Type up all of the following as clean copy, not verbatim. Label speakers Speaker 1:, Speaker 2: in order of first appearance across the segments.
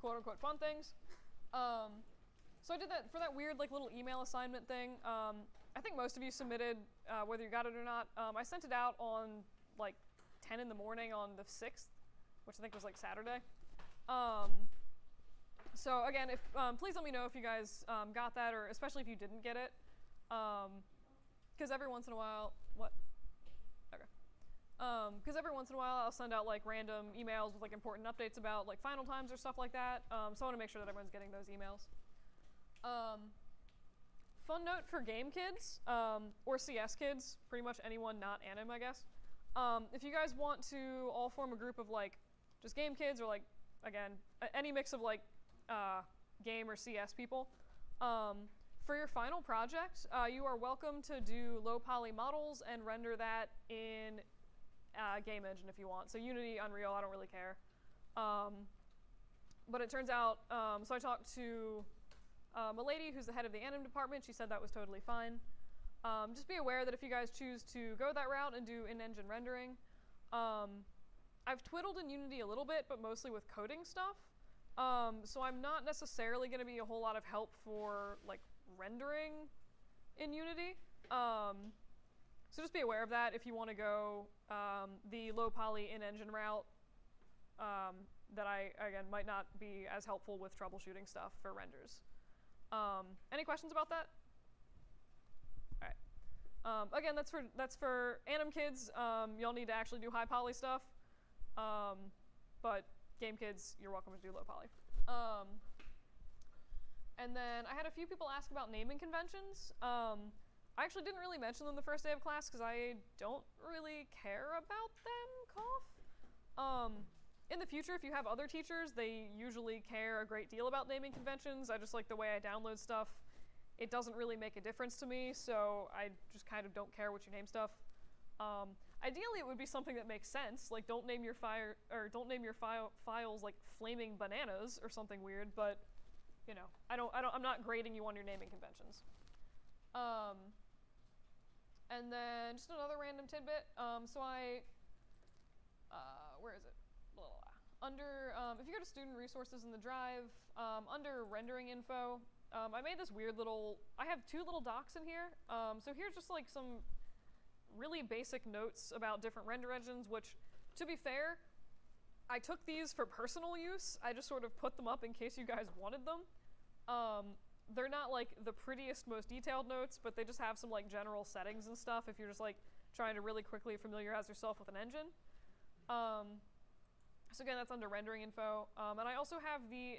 Speaker 1: quote-unquote fun things. So I did that for that weird like little email assignment thing. I think most of you submitted, whether you got it or not. I sent it out on like 10 in the morning on the 6th, which I think was like Saturday. So again, if please let me know if you guys got that, or especially if you didn't get it, because every once in a while, because every once in a while I'll send out like random emails with like important updates about like final times or stuff like that. So I want to make sure that everyone's getting those emails. Fun note for game kids, or CS kids, pretty much anyone not anim, I guess. If you guys want to all form a group of like just game kids, or like, again, any mix of like game or CS people, for your final project, you are welcome to do low poly models and render that in Game Engine if you want. So Unity, Unreal, I don't really care. But it turns out, so I talked to a lady who's the head of the anim department. She said that was totally fine. Just be aware that if you guys choose to go that route and do in-engine rendering, I've twiddled in Unity a little bit, but mostly with coding stuff. So I'm not necessarily going to be a whole lot of help for like rendering in Unity. So just be aware of that if you want to go the low poly in-engine route. That I, again, might not be as helpful with troubleshooting stuff for renders. Any questions about that? All right. Again, that's for anim kids. Y'all need to actually do high poly stuff. But game kids, you're welcome to do low poly. And then I had a few people ask about naming conventions. I actually didn't really mention them the first day of class because I don't really care about them, cough. In the future, if you have other teachers, they usually care a great deal about naming conventions. I just like the way I download stuff. It doesn't really make a difference to me, so I just kind of don't care what you name stuff. Ideally, it would be something that makes sense, like don't name your files like flaming bananas or something weird. But you know, I'm not grading you on your naming conventions. And then just another random tidbit. So where is it? Blah, blah, blah. Under, if you go to student resources in the drive, under rendering info, I made this weird little, I have two little docs in here. So here's just like some really basic notes about different render engines, which, to be fair, I took these for personal use. I just sort of put them up in case you guys wanted them. They're not like the prettiest, most detailed notes, but they just have some like general settings and stuff if you're just like trying to really quickly familiarize yourself with an engine. So again, that's under rendering info. And I also have the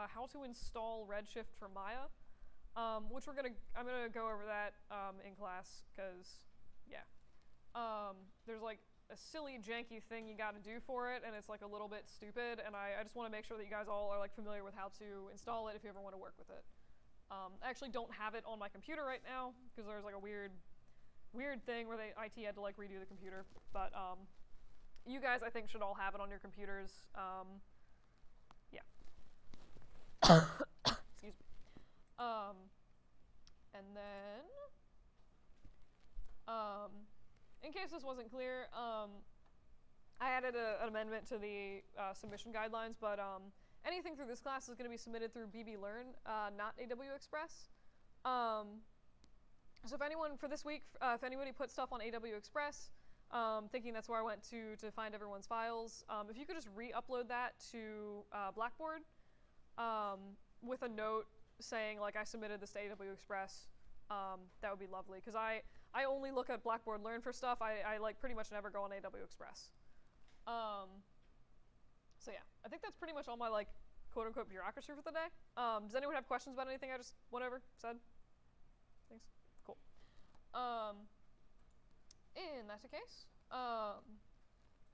Speaker 1: how to install Redshift for Maya, which I'm gonna go over that in class, because yeah, there's like a silly janky thing you got to do for it, and it's like a little bit stupid, and I just want to make sure that you guys all are like familiar with how to install it if you ever want to work with it. I actually don't have it on my computer right now because there's like a weird thing where IT had to like redo the computer, but you guys I think should all have it on your computers. Yeah. Excuse me. And then in case this wasn't clear, I added an amendment to the submission guidelines, but anything through this class is going to be submitted through BBLearn, not AW Express. So if anyone, for this week, if anybody put stuff on AW Express, thinking that's where I went to find everyone's files, if you could just re-upload that to Blackboard with a note saying, like, I submitted this to AW Express, that would be lovely, because I only look at Blackboard Learn for stuff. I like pretty much never go on AW Express. So yeah, I think that's pretty much all my like quote-unquote bureaucracy for the day. Does anyone have questions about anything I just whatever said? Thanks. Cool. In that case, I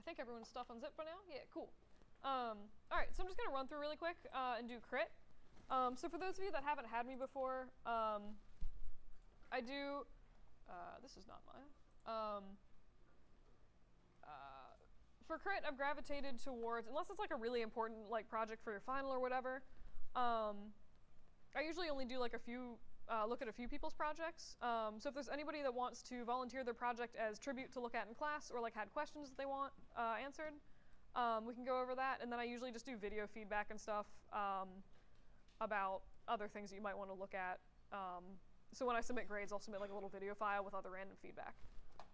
Speaker 1: think everyone's stuff unzipped by now. Yeah, cool. All right, so I'm just gonna run through really quick and do crit. So for those of you that haven't had me before, I do. This is not mine. For crit, I've gravitated towards, unless it's like a really important like project for your final or whatever, I usually only do like a few, look at a few people's projects. So if there's anybody that wants to volunteer their project as tribute to look at in class, or like had questions that they want answered, We can go over that, and then I usually just do video feedback and stuff about other things that you might want to look at. So when I submit grades, I'll submit like a little video file with other random feedback.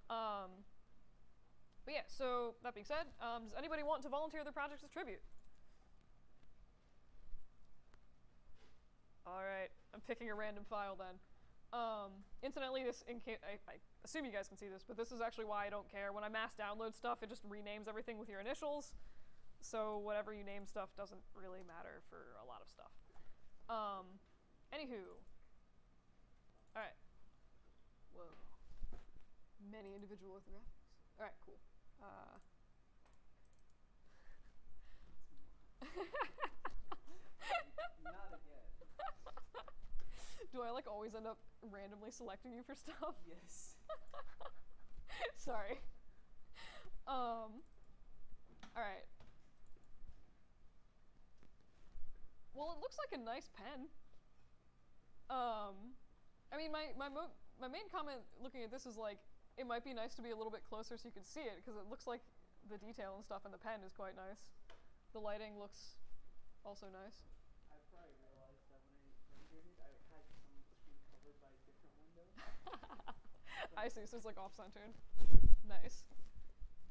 Speaker 1: But yeah, so that being said, does anybody want to volunteer their projects as tribute? All right, I'm picking a random file then. Incidentally, this I assume you guys can see this, but this is actually why I don't care. When I mass download stuff, it just renames everything with your initials. So whatever you name stuff doesn't really matter for a lot of stuff. Anywho. All right. Whoa. Many individual orthographics. All right, cool.
Speaker 2: Not again.
Speaker 1: Do I like always end up randomly selecting you for stuff?
Speaker 2: Yes.
Speaker 1: Sorry. All right. Well, it looks like a nice pen. I mean, my main comment looking at this is like, it might be nice to be a little bit closer so you can see it, because it looks like the detail and stuff in the pen is quite nice. The lighting looks also nice.
Speaker 2: I probably realized that when I rendered it, I had some screen covered by a different window.
Speaker 1: I see, so it's like off-centered. Nice.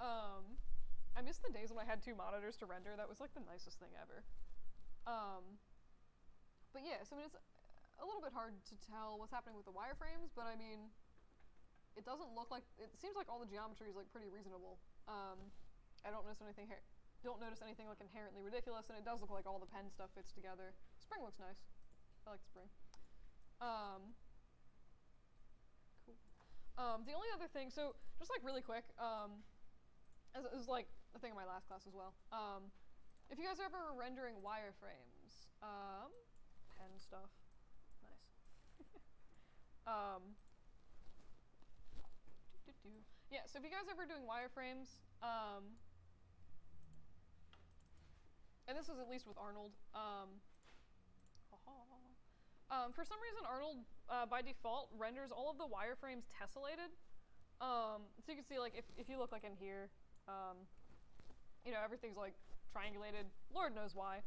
Speaker 1: I miss the days when I had 2 monitors to render. That was like the nicest thing ever. But yeah, so I mean, it's a little bit hard to tell what's happening with the wireframes, but I mean, it doesn't look like, it seems like all the geometry is like pretty reasonable. I don't notice anything here. Don't notice anything like inherently ridiculous, and it does look like all the pen stuff fits together. Spring looks nice. I like spring. Cool. The only other thing, so just like really quick, as it was like a thing in my last class as well. If you guys are ever rendering wireframes, pen stuff, nice. Yeah, so if you guys are ever doing wireframes, and this is at least with Arnold, for some reason Arnold, by default, renders all of the wireframes tessellated. So you can see, like, if you look like in here, you know, everything's like triangulated. Lord knows why.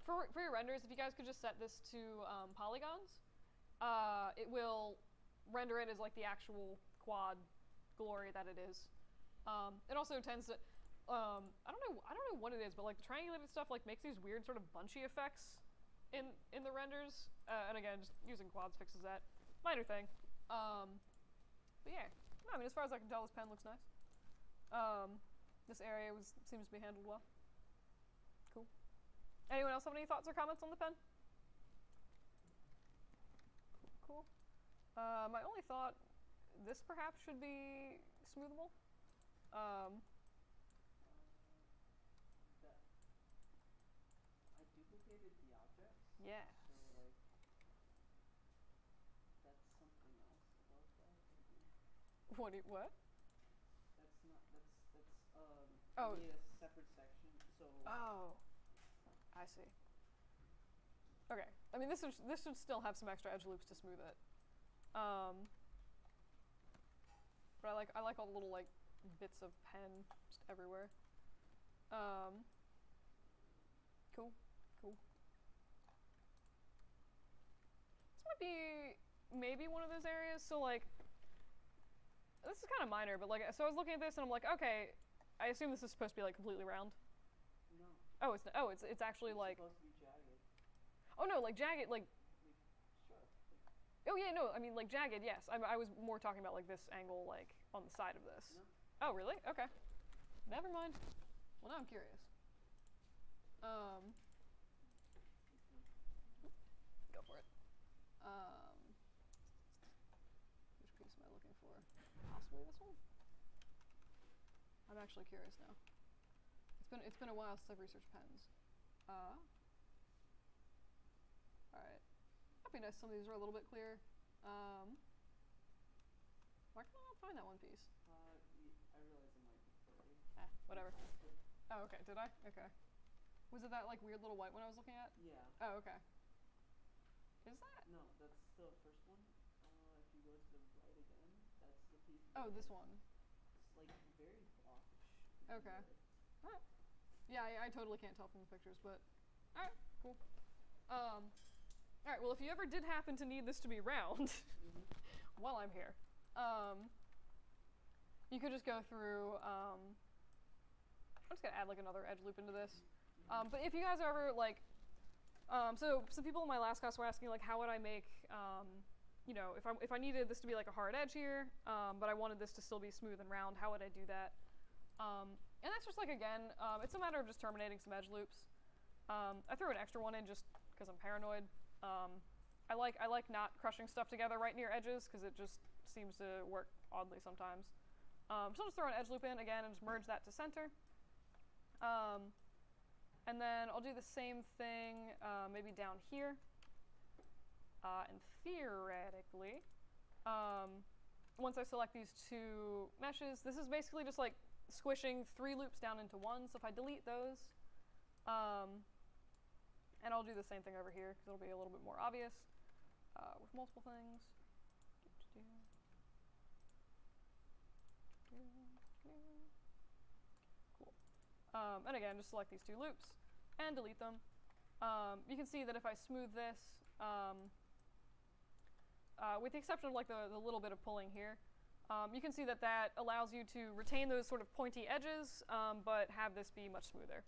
Speaker 1: For your renders, if you guys could just set this to polygons, it will render it as like the actual quad glory that it is. It also tends to, I don't know what it is, but like the triangulated stuff like makes these weird sort of bunchy effects in the renders. And again, just using quads fixes that. Minor thing. But yeah, no, I mean, as far as I can tell, this pen looks nice. This area seems to be handled well. Cool. Anyone else have any thoughts or comments on the pen? Cool. My only thought, this perhaps should be smoothable.
Speaker 2: I duplicated the objects.
Speaker 1: Yeah.
Speaker 2: So like, that's something else about that.
Speaker 1: What?
Speaker 2: That's not.
Speaker 1: Oh.
Speaker 2: I made a separate section. So.
Speaker 1: Oh. I see. Okay. I mean, this should still have some extra edge loops to smooth it. But I like all the little like bits of pen just everywhere. Cool. This might be maybe one of those areas. So like, this is kind of minor, but like, so I was looking at this and I'm like, okay, I assume this is supposed to be like completely round.
Speaker 2: No.
Speaker 1: Oh, it's actually
Speaker 2: It's
Speaker 1: like.
Speaker 2: supposed to be jagged.
Speaker 1: Oh no, like jagged, like.
Speaker 2: Sure.
Speaker 1: Oh yeah, no, I mean like jagged, yes. I was more talking about like this angle, like on the side of this.
Speaker 2: No.
Speaker 1: Oh really? Okay. Never mind. Well, now I'm curious. Go for it. Which piece am I looking for? Possibly this one? I'm actually curious now. It's been a while since I've researched pens. Alright. That'd be nice if some of these are a little bit clearer. Why can I not find that one piece?
Speaker 2: I realize it might be blurry.
Speaker 1: Whatever. Oh, okay. Did I? Okay. Was it that like weird little white one I was looking at?
Speaker 2: Yeah.
Speaker 1: Oh, okay. Is that?
Speaker 2: No, that's the first one. If you go to the right again, that's the piece.
Speaker 1: Oh, this one.
Speaker 2: It's like very blockish.
Speaker 1: Okay. Alright. Yeah, I totally can't tell from the pictures, but alright, cool. Alright, well, if you ever did happen to need this to be round while I'm here, you could just go through, I'm just gonna add like another edge loop into this. But if you guys are ever like, so some people in my last class were asking like, how would I make, you know, if I needed this to be like a hard edge here, but I wanted this to still be smooth and round, how would I do that? And that's just like, again, it's a matter of just terminating some edge loops. I threw an extra one in just because I'm paranoid. I like not crushing stuff together right near edges because it just seems to work oddly sometimes. So I'll just throw an edge loop in again and just merge that to center. And then I'll do the same thing maybe down here. And theoretically, once I select these two meshes, this is basically just like squishing 3 loops down into one. So if I delete those, and I'll do the same thing over here because it'll be a little bit more obvious with multiple things. Cool. And again, just select these 2 loops and delete them. You can see that if I smooth this, with the exception of like the little bit of pulling here, you can see that that allows you to retain those sort of pointy edges, but have this be much smoother.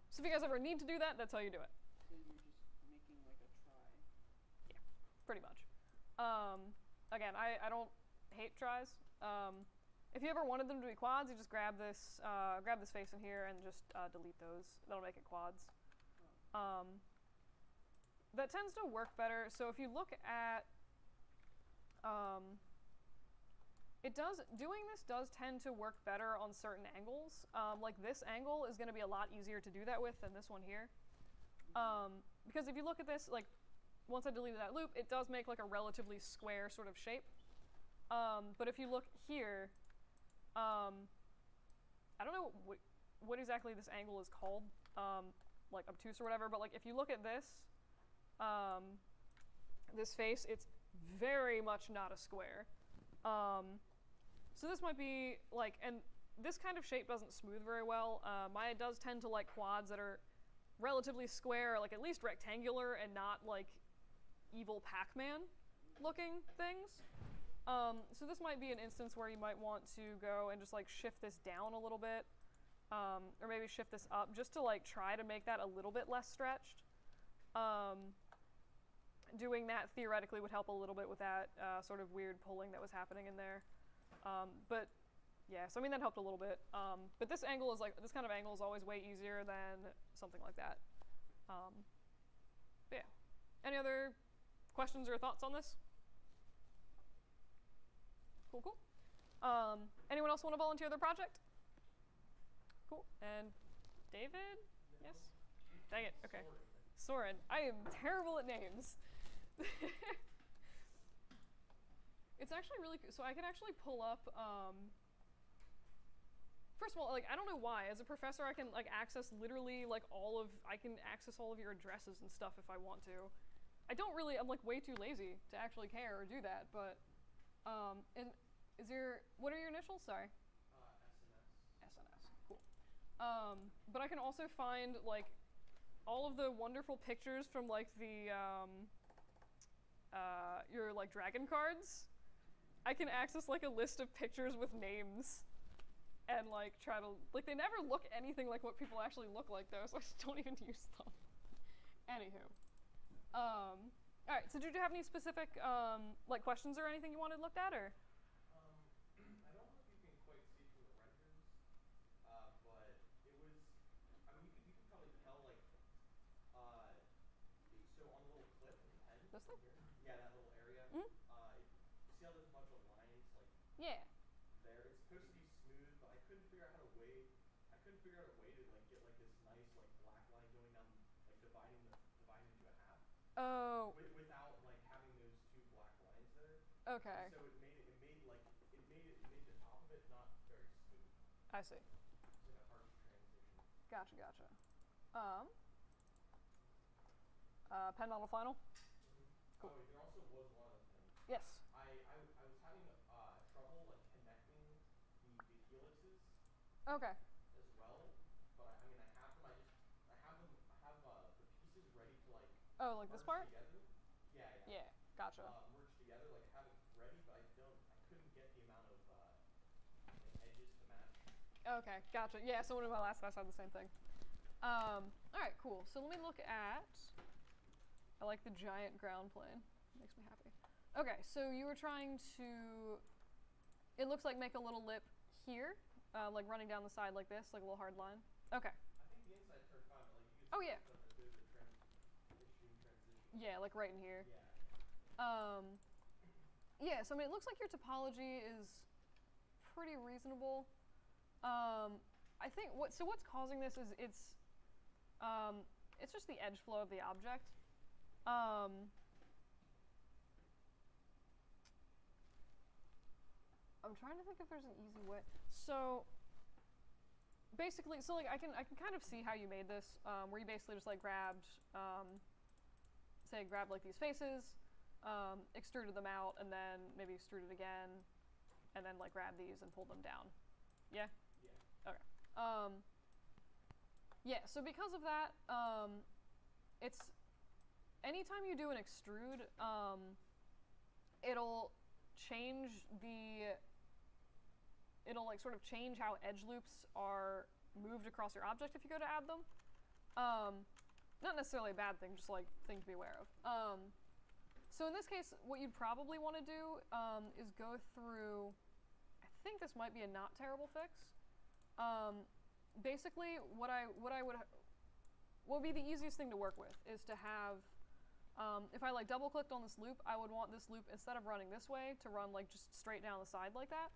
Speaker 1: So if you guys ever need to do that, that's how you do it.
Speaker 2: So you're just making like a try.
Speaker 1: Yeah, pretty much. Again, I don't hate tries. If you ever wanted them to be quads, you just grab this face in here and just delete those. That'll make it quads. That tends to work better. So if you look at, doing this does tend to work better on certain angles. Like this angle is going to be a lot easier to do that with than this one here. Because if you look at this, like once I deleted that loop, it does make like a relatively square sort of shape. But if you look here, I don't know what exactly this angle is called, like obtuse or whatever, but like if you look at this, this face, it's very much not a square. So this might be like, and this kind of shape doesn't smooth very well. Maya does tend to like quads that are relatively square, like at least rectangular and not like evil Pac-Man looking things. So this might be an instance where you might want to go and just like shift this down a little bit, or maybe shift this up just to like try to make that a little bit less stretched. Doing that theoretically would help a little bit with that sort of weird pulling that was happening in there. But yeah, so I mean that helped a little bit. But this angle is like, this kind of angle is always way easier than something like that. But yeah. Any other questions or thoughts on this? Cool, cool. Anyone else want to volunteer their project? Cool. And David? No. Yes? Dang it, okay. Soren. I am terrible at names. It's actually really cool. So I can actually pull up, first of all, like, I don't know why. As a professor, I can, like, access literally, like, I can access all of your addresses and stuff if I want to. I don't really, I'm, like, way too lazy to actually care or do that, but, and what are your initials? Sorry. SNS. SNS, cool. But I can also find, like, all of the wonderful pictures from, like, your, like, dragon cards. I can access, like, a list of pictures with names and, like, try to, like, they never look anything like what people actually look like, though, so I just don't even use them. Anywho. Alright, so did you have any specific, like, questions or anything you wanted looked at, or?
Speaker 3: I don't know if you can quite see from the renders, but it was, I mean, you could probably tell, like, so on the little clip in the pen.
Speaker 1: This thing?
Speaker 3: Here, yeah, that little area.
Speaker 1: Mm-hmm.
Speaker 3: See how there's a bunch of lines, like,
Speaker 1: Yeah.
Speaker 3: there? It's supposed to be smooth, but I couldn't figure out a way to, like, get, like, this nice, like, black line going down, like, dividing into a half.
Speaker 1: Oh.
Speaker 3: Without, like, having those 2 black lines there.
Speaker 1: Okay.
Speaker 3: So it made the top of it not very smooth.
Speaker 1: I see.
Speaker 3: It's like a hard transition.
Speaker 1: Gotcha, gotcha. Pen model final?
Speaker 3: Mm-hmm.
Speaker 1: Cool.
Speaker 3: Oh, there also was one other thing.
Speaker 1: Yes.
Speaker 3: I was having trouble, like, connecting the helixes
Speaker 1: Okay.
Speaker 3: as well. but I mean I have them. I have them. I have the pieces ready to like
Speaker 1: Oh, like this
Speaker 3: merge
Speaker 1: part?
Speaker 3: together. Yeah, yeah.
Speaker 1: Yeah, gotcha.
Speaker 3: Merge together. Like I have it ready, but I don't. I couldn't get the amount of like edges to match.
Speaker 1: Okay, gotcha. Yeah, so one of my last guys had the same thing. All right, cool. So let me look at. I like the giant ground plane. Makes me happy. Okay, so you were trying to. It looks like make a little lip here, like running down the side like this, like a little hard line. Okay.
Speaker 3: I think the inside turned fine, but like you can
Speaker 1: Oh
Speaker 3: see
Speaker 1: yeah.
Speaker 3: there's a bit of a transition.
Speaker 1: Yeah, like right in here.
Speaker 3: Yeah.
Speaker 1: Yeah, so I mean, it looks like your topology is pretty reasonable. I think what's causing this is it's just the edge flow of the object. I'm trying to think if there's an easy way. So basically, so like I can kind of see how you made this, where you basically just like grabbed, grabbed like these faces, extruded them out, and then maybe extruded again, and then like grab these and pull them down. Yeah?
Speaker 3: Yeah.
Speaker 1: Okay. Yeah, so because of that, it's anytime you do an extrude, it'll like sort of change how edge loops are moved across your object if you go to add them. Not necessarily a bad thing, just like thing to be aware of. So in this case, what you'd probably want to do is go through, I think this might be a not terrible fix. Basically, what would be the easiest thing to work with is to have, if I like double clicked on this loop, I would want this loop, instead of running this way, to run like just straight down the side like that.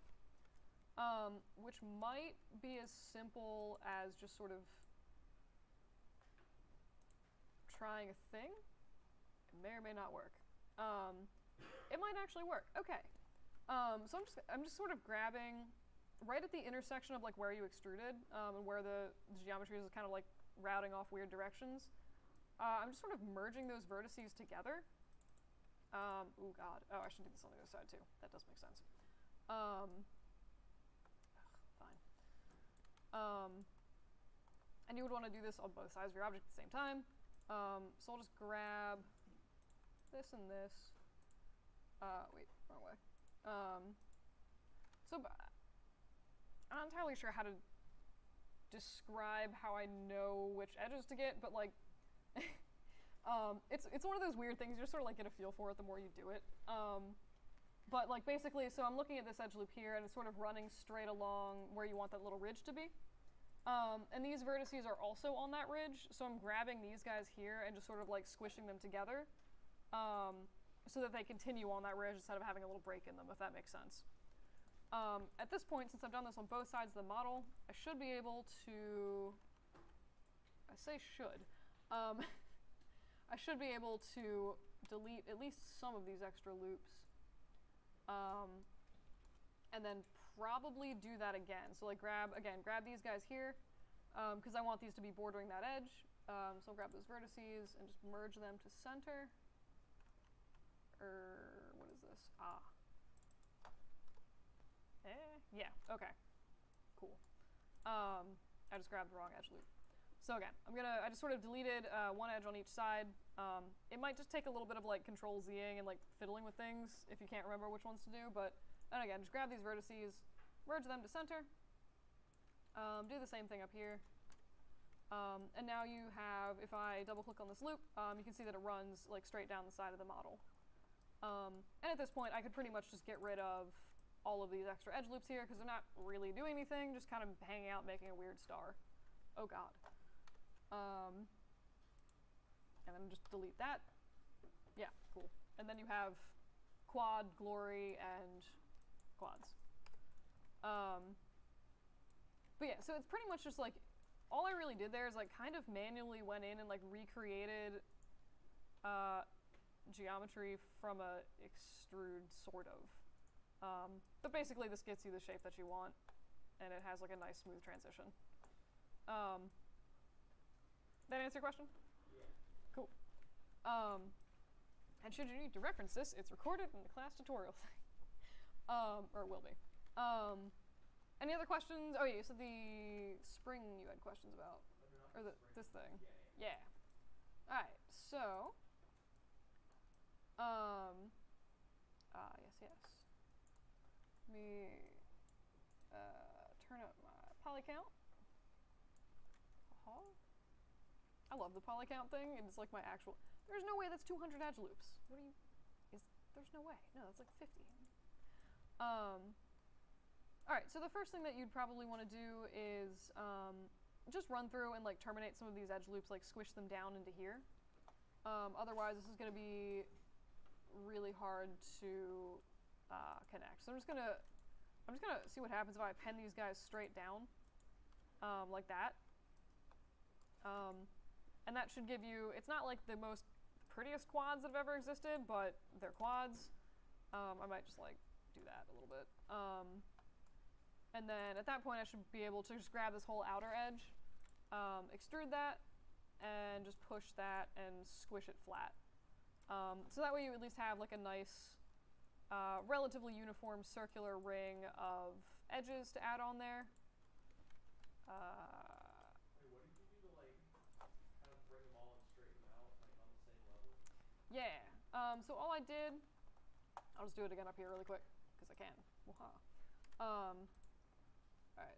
Speaker 1: Which might be as simple as just sort of trying a thing. It may or may not work. It might actually work. Okay. So I'm just sort of grabbing right at the intersection of like where you extruded, and where the geometry is kind of like routing off weird directions. I'm just sort of merging those vertices together. Oh god. Oh, I should do this on the other side too. That does make sense. Fine. And you would want to do this on both sides of your object at the same time. So I'll just grab this and this. Wait, wrong way. So I'm not entirely sure how to describe how I know which edges to get, but like, it's one of those weird things you just sort of like get a feel for it the more you do it. But like basically, so I'm looking at this edge loop here, and it's sort of running straight along where you want that little ridge to be. And these vertices are also on that ridge, so I'm grabbing these guys here and just sort of like squishing them together, so that they continue on that ridge instead of having a little break in them, if that makes sense. At this point, since I've done this on both sides of the model, I should be able to, I say should, I should be able to delete at least some of these extra loops, and then probably do that again. So like grab these guys here, because I want these to be bordering that edge. So I'll grab those vertices and just merge them to center. What is this? Yeah, okay, cool. I just grabbed the wrong edge loop. So again, I just sort of deleted one edge on each side. It might just take a little bit of like control Zing and like fiddling with things if you can't remember which ones to do, but, and again, just grab these vertices, merge them to center, do the same thing up here. And now you have, if I double click on this loop, you can see that it runs like straight down the side of the model. And at this point, I could pretty much just get rid of all of these extra edge loops here because they're not really doing anything, just kind of hanging out, making a weird star. Oh god. And then just delete that. Yeah, cool. And then you have quad, glory, and quads. But yeah, so it's pretty much just like, all I really did there is like kind of manually went in and like recreated geometry from a extrude, sort of. But basically this gets you the shape that you want, and it has like a nice smooth transition. That answer your question?
Speaker 3: Yeah.
Speaker 1: Cool. And should you need to reference this, it's recorded in the class tutorial thing. Or it will be. Any other questions? Oh yeah, you said the spring you had questions about,
Speaker 3: No, not
Speaker 1: or
Speaker 3: the
Speaker 1: this
Speaker 3: spring.
Speaker 1: thing.
Speaker 3: Yeah.
Speaker 1: Yeah. All right. So. Yes, yes. Let me turn up my poly count. I love the poly count thing. It's like my actual. There's no way that's 200 edge loops. What do you? There's no way. No, that's like 50. All right. So the first thing that you'd probably want to do is just run through and like terminate some of these edge loops, like squish them down into here. Otherwise, this is going to be really hard to connect. So I'm just gonna see what happens if I pen these guys straight down, like that. And that should give you. It's not like the most prettiest quads that have ever existed, but they're quads. I might just like do that a little bit. And then at that point, I should be able to just grab this whole outer edge, extrude that, and just push that and squish it flat. So that way you at least have like a nice, relatively uniform circular ring of edges to add on there.
Speaker 3: Wait, what did you do to like kind of bring them all and straighten them out like on the same level?
Speaker 1: Yeah. So all I did, I'll just do it again up here really quick because I can. Waha. All right.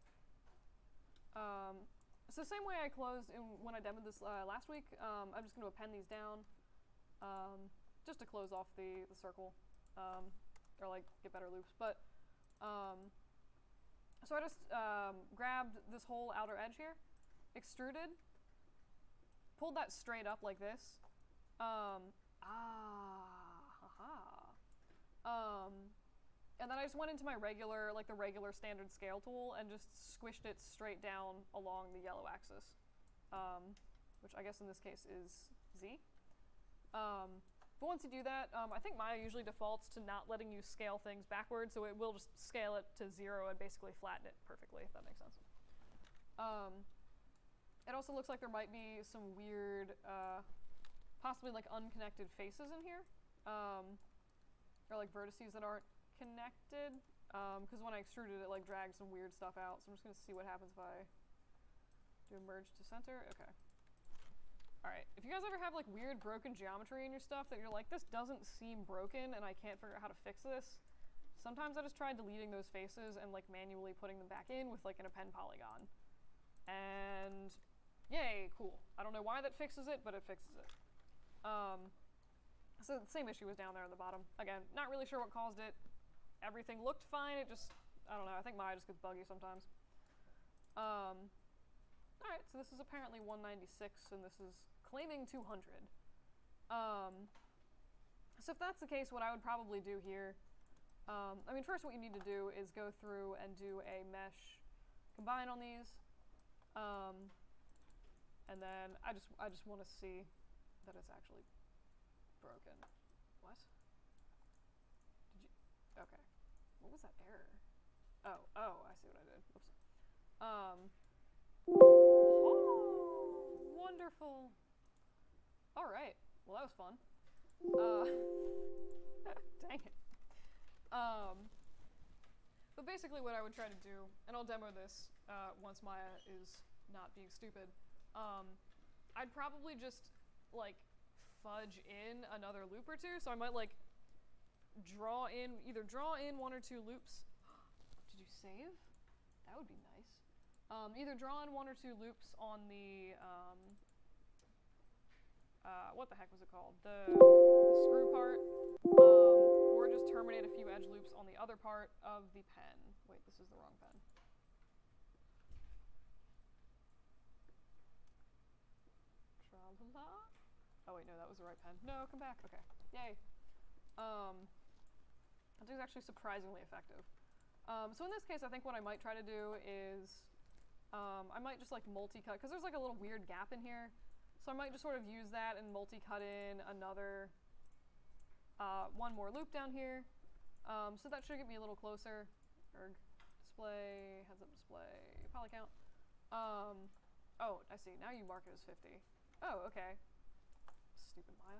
Speaker 1: So same way I closed when I demoed this last week. I'm just going to append these down, just to close off the circle, or like get better loops. But so I just grabbed this whole outer edge here, extruded, pulled that straight up like this. And then I just went into my regular, like the regular standard scale tool and just squished it straight down along the yellow axis, which I guess in this case is Z. But once you do that, I think Maya usually defaults to not letting you scale things backwards, so it will just scale it to 0 and basically flatten it perfectly, if that makes sense. It also looks like there might be some weird, possibly like unconnected faces in here, or like vertices that aren't connected, because when I extruded it, like dragged some weird stuff out. So I'm just gonna see what happens if I do a merge to center. Okay. All right. If you guys ever have like weird broken geometry in your stuff that you're like, this doesn't seem broken and I can't figure out how to fix this, sometimes I just try deleting those faces and like manually putting them back in with like an append polygon. And yay, cool. I don't know why that fixes it, but it fixes it. So the same issue was down there on the bottom. Again, not really sure what caused it. Everything looked fine. It just, I don't know. I think Maya just gets buggy sometimes. All right, so this is apparently 196, and this is claiming 200. So if that's the case, what I would probably do here, I mean, first what you need to do is go through and do a mesh combine on these, and then I just want to see that it's actually broken. What? Did you? Okay. What was that error? Oh, I see what I did. Oops. Oh, wonderful. All right. Well, that was fun. Dang it. But basically what I would try to do, and I'll demo this once Maya is not being stupid, I'd probably just like fudge in another loop or two. So I might like either draw in 1 or 2 loops. Did you save? That would be nice. Either draw in 1 or 2 loops on the what the heck was it called? The screw part, or just terminate a few edge loops on the other part of the pen. Wait, this is the wrong pen. Tra-la-la. Oh wait, no, that was the right pen. No, come back. Okay, yay. That is actually surprisingly effective. So in this case, I think what I might try to do is I might just like multi-cut, because there's like a little weird gap in here. So I might just sort of use that and multi-cut in another one more loop down here. So that should get me a little closer. Erg, display, heads up display, poly count. Oh, I see. Now you mark it as 50. Oh, okay. Stupid Maya.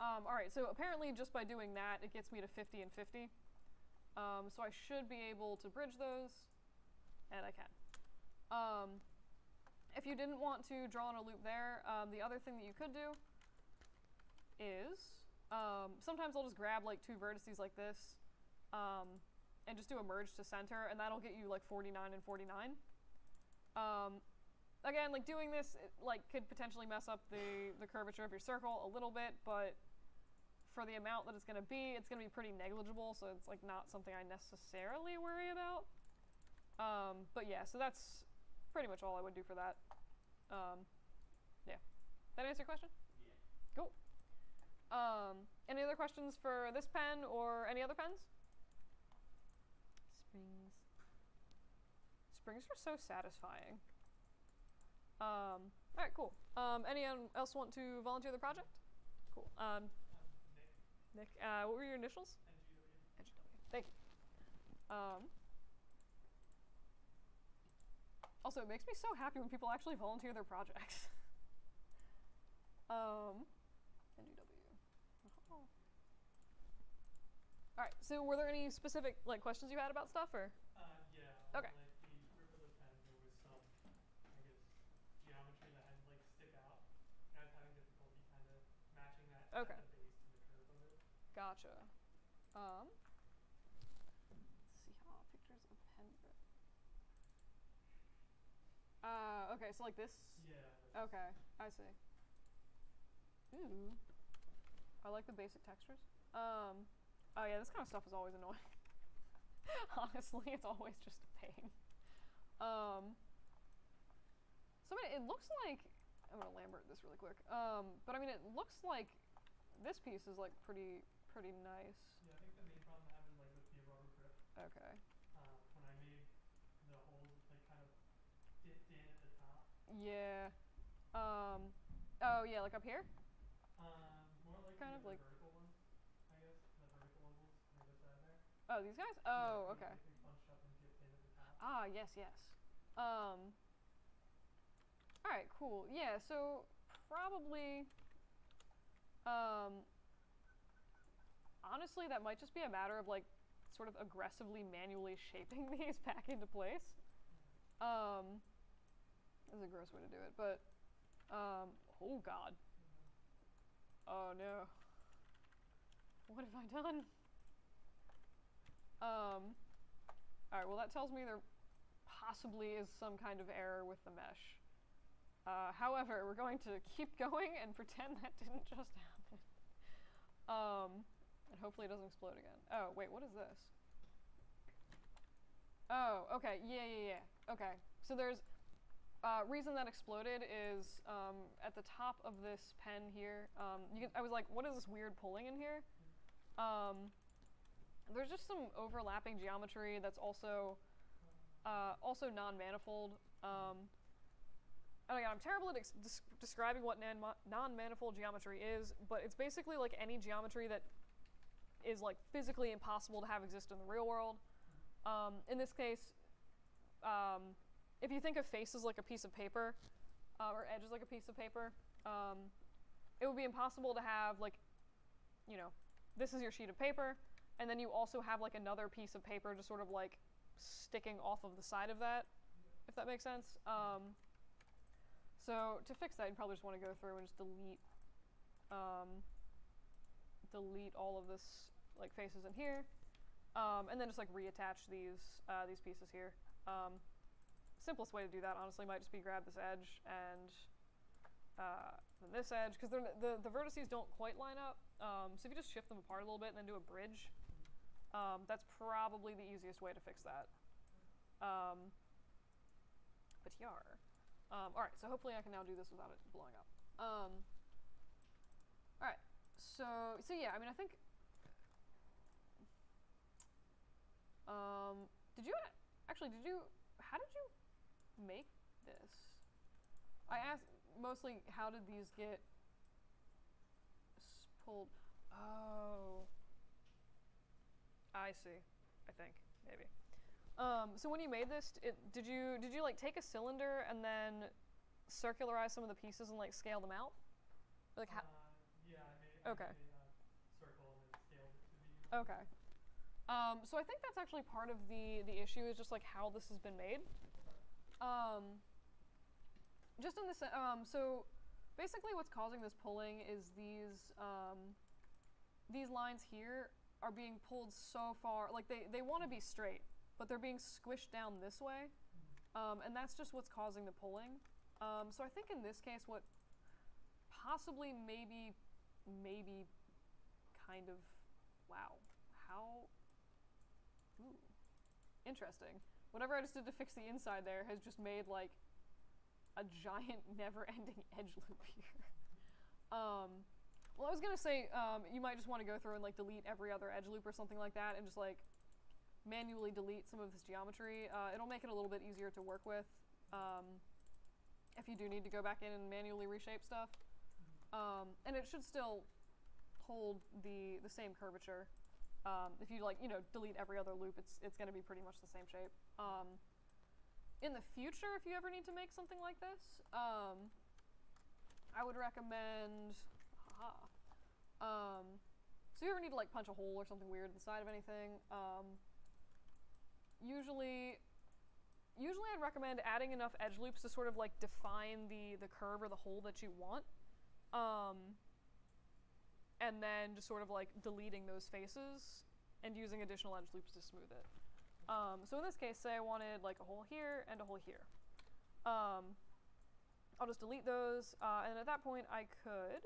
Speaker 1: All right, so apparently just by doing that, it gets me to 50 and 50. So I should be able to bridge those. and I can. If you didn't want to draw on a loop there, the other thing that you could do is sometimes I'll just grab like two vertices like this and just do a merge to center, and that'll get you like 49 and 49. Again, like doing this like could potentially mess up the curvature of your circle a little bit, but for the amount that it's going to be pretty negligible, so it's like not something I necessarily worry about. But yeah, so that's pretty much all I would do for that. Yeah. That answer your question?
Speaker 3: Yeah.
Speaker 1: Cool. Any other questions for this pen or any other pens? Springs. Springs are so satisfying. Alright, cool. Anyone else want to volunteer the project? Cool.
Speaker 4: Nick,
Speaker 1: Nick, what were your initials?
Speaker 4: NGW.
Speaker 1: NGW. Thank you. Also, it makes me so happy when people actually volunteer their projects. NGW. Oh. Alright, so were there any specific like questions you had about stuff, or?
Speaker 4: Yeah.
Speaker 1: Okay.
Speaker 4: Like the grip of the pen, there was some, I guess, geometry that had to like stick out. And I was having difficulty kind of matching that
Speaker 1: Okay.
Speaker 4: at the base to the curve of it.
Speaker 1: Gotcha. Let's see how pictures of pen grip. Okay, so like this?
Speaker 4: Yeah. Like
Speaker 1: Okay, I see. Ooh. I like the basic textures. Oh yeah, this kind of stuff is always annoying. Honestly, it's always just a pain. So I mean, it looks like, I'm gonna Lambert this really quick. But I mean, it looks like this piece is like pretty nice.
Speaker 4: Yeah, I think the main problem I have is like with the rubber grip.
Speaker 1: Okay.
Speaker 4: When I made the holes like kind of dipped in at the top.
Speaker 1: Yeah. Oh yeah, like up here?
Speaker 4: More like
Speaker 1: Kind
Speaker 4: the
Speaker 1: of like-
Speaker 4: vertical ones, I guess. The vertical ovals on the other side there.
Speaker 1: Oh, these guys?
Speaker 4: Yeah,
Speaker 1: Oh,
Speaker 4: they,
Speaker 1: okay.
Speaker 4: like, they bunched up and dipped in at the top.
Speaker 1: Ah, yes. Alright, cool. Yeah, so probably, honestly, that might just be a matter of like sort of aggressively manually shaping these back into place. This is a gross way to do it, but, oh god. Oh no. What have I done? Alright, well that tells me there possibly is some kind of error with the mesh. However, we're going to keep going and pretend that didn't just happen. And hopefully it doesn't explode again. Oh, wait, what is this? Oh, okay, yeah. Okay, so there's, reason that exploded is, at the top of this pen here, I was like, what is this weird pulling in here? There's just some overlapping geometry that's also non-manifold. And again, I'm terrible at describing what non-manifold geometry is, but it's basically like any geometry that is like physically impossible to have exist in the real world. In this case, if you think of faces like a piece of paper, or edges like a piece of paper, it would be impossible to have like, you know, this is your sheet of paper, and then you also have like another piece of paper just sort of like sticking off of the side of that, if that makes sense. So to fix that, you'd probably just want to go through and just delete all of this like faces in here, and then just like reattach these pieces here. Simplest way to do that, honestly, might just be grab this edge and then this edge, because the vertices don't quite line up. So if you just shift them apart a little bit and then do a bridge, that's probably the easiest way to fix that. But yar. Alright, so hopefully I can now do this without it blowing up. Alright, so yeah, I mean, I think, how did you make this? I asked mostly, how did these get pulled? Oh, I see, I think, maybe. So when you made this, did you like take a cylinder and then circularize some of the pieces and like scale them out? Like how?
Speaker 4: Yeah, I made
Speaker 1: Okay.
Speaker 4: a circle and then scaled it to be.
Speaker 1: Okay. So I think that's actually part of the issue is just like how this has been made. Just in this, so basically what's causing this pulling is these lines here are being pulled so far, like they want to be straight, but they're being squished down this way, and that's just what's causing the pulling. So I think in this case what possibly maybe kind of, wow, how, ooh, interesting. Whatever I just did to fix the inside there has just made like a giant never-ending edge loop here. Well, I was gonna say you might just want to go through and like delete every other edge loop or something like that, and just like manually delete some of this geometry. It'll make it a little bit easier to work with if you do need to go back in and manually reshape stuff. And it should still hold the same curvature. If you like, delete every other loop, it's going to be pretty much the same shape. In the future, if you ever need to make something like this, I would recommend, so you ever need to like punch a hole or something weird in the side of anything, usually I'd recommend adding enough edge loops to sort of like define the curve or the hole that you want. And then just sort of like deleting those faces and using additional edge loops to smooth it. So in this case, say I wanted like a hole here and a hole here. I'll just delete those, and at that point I could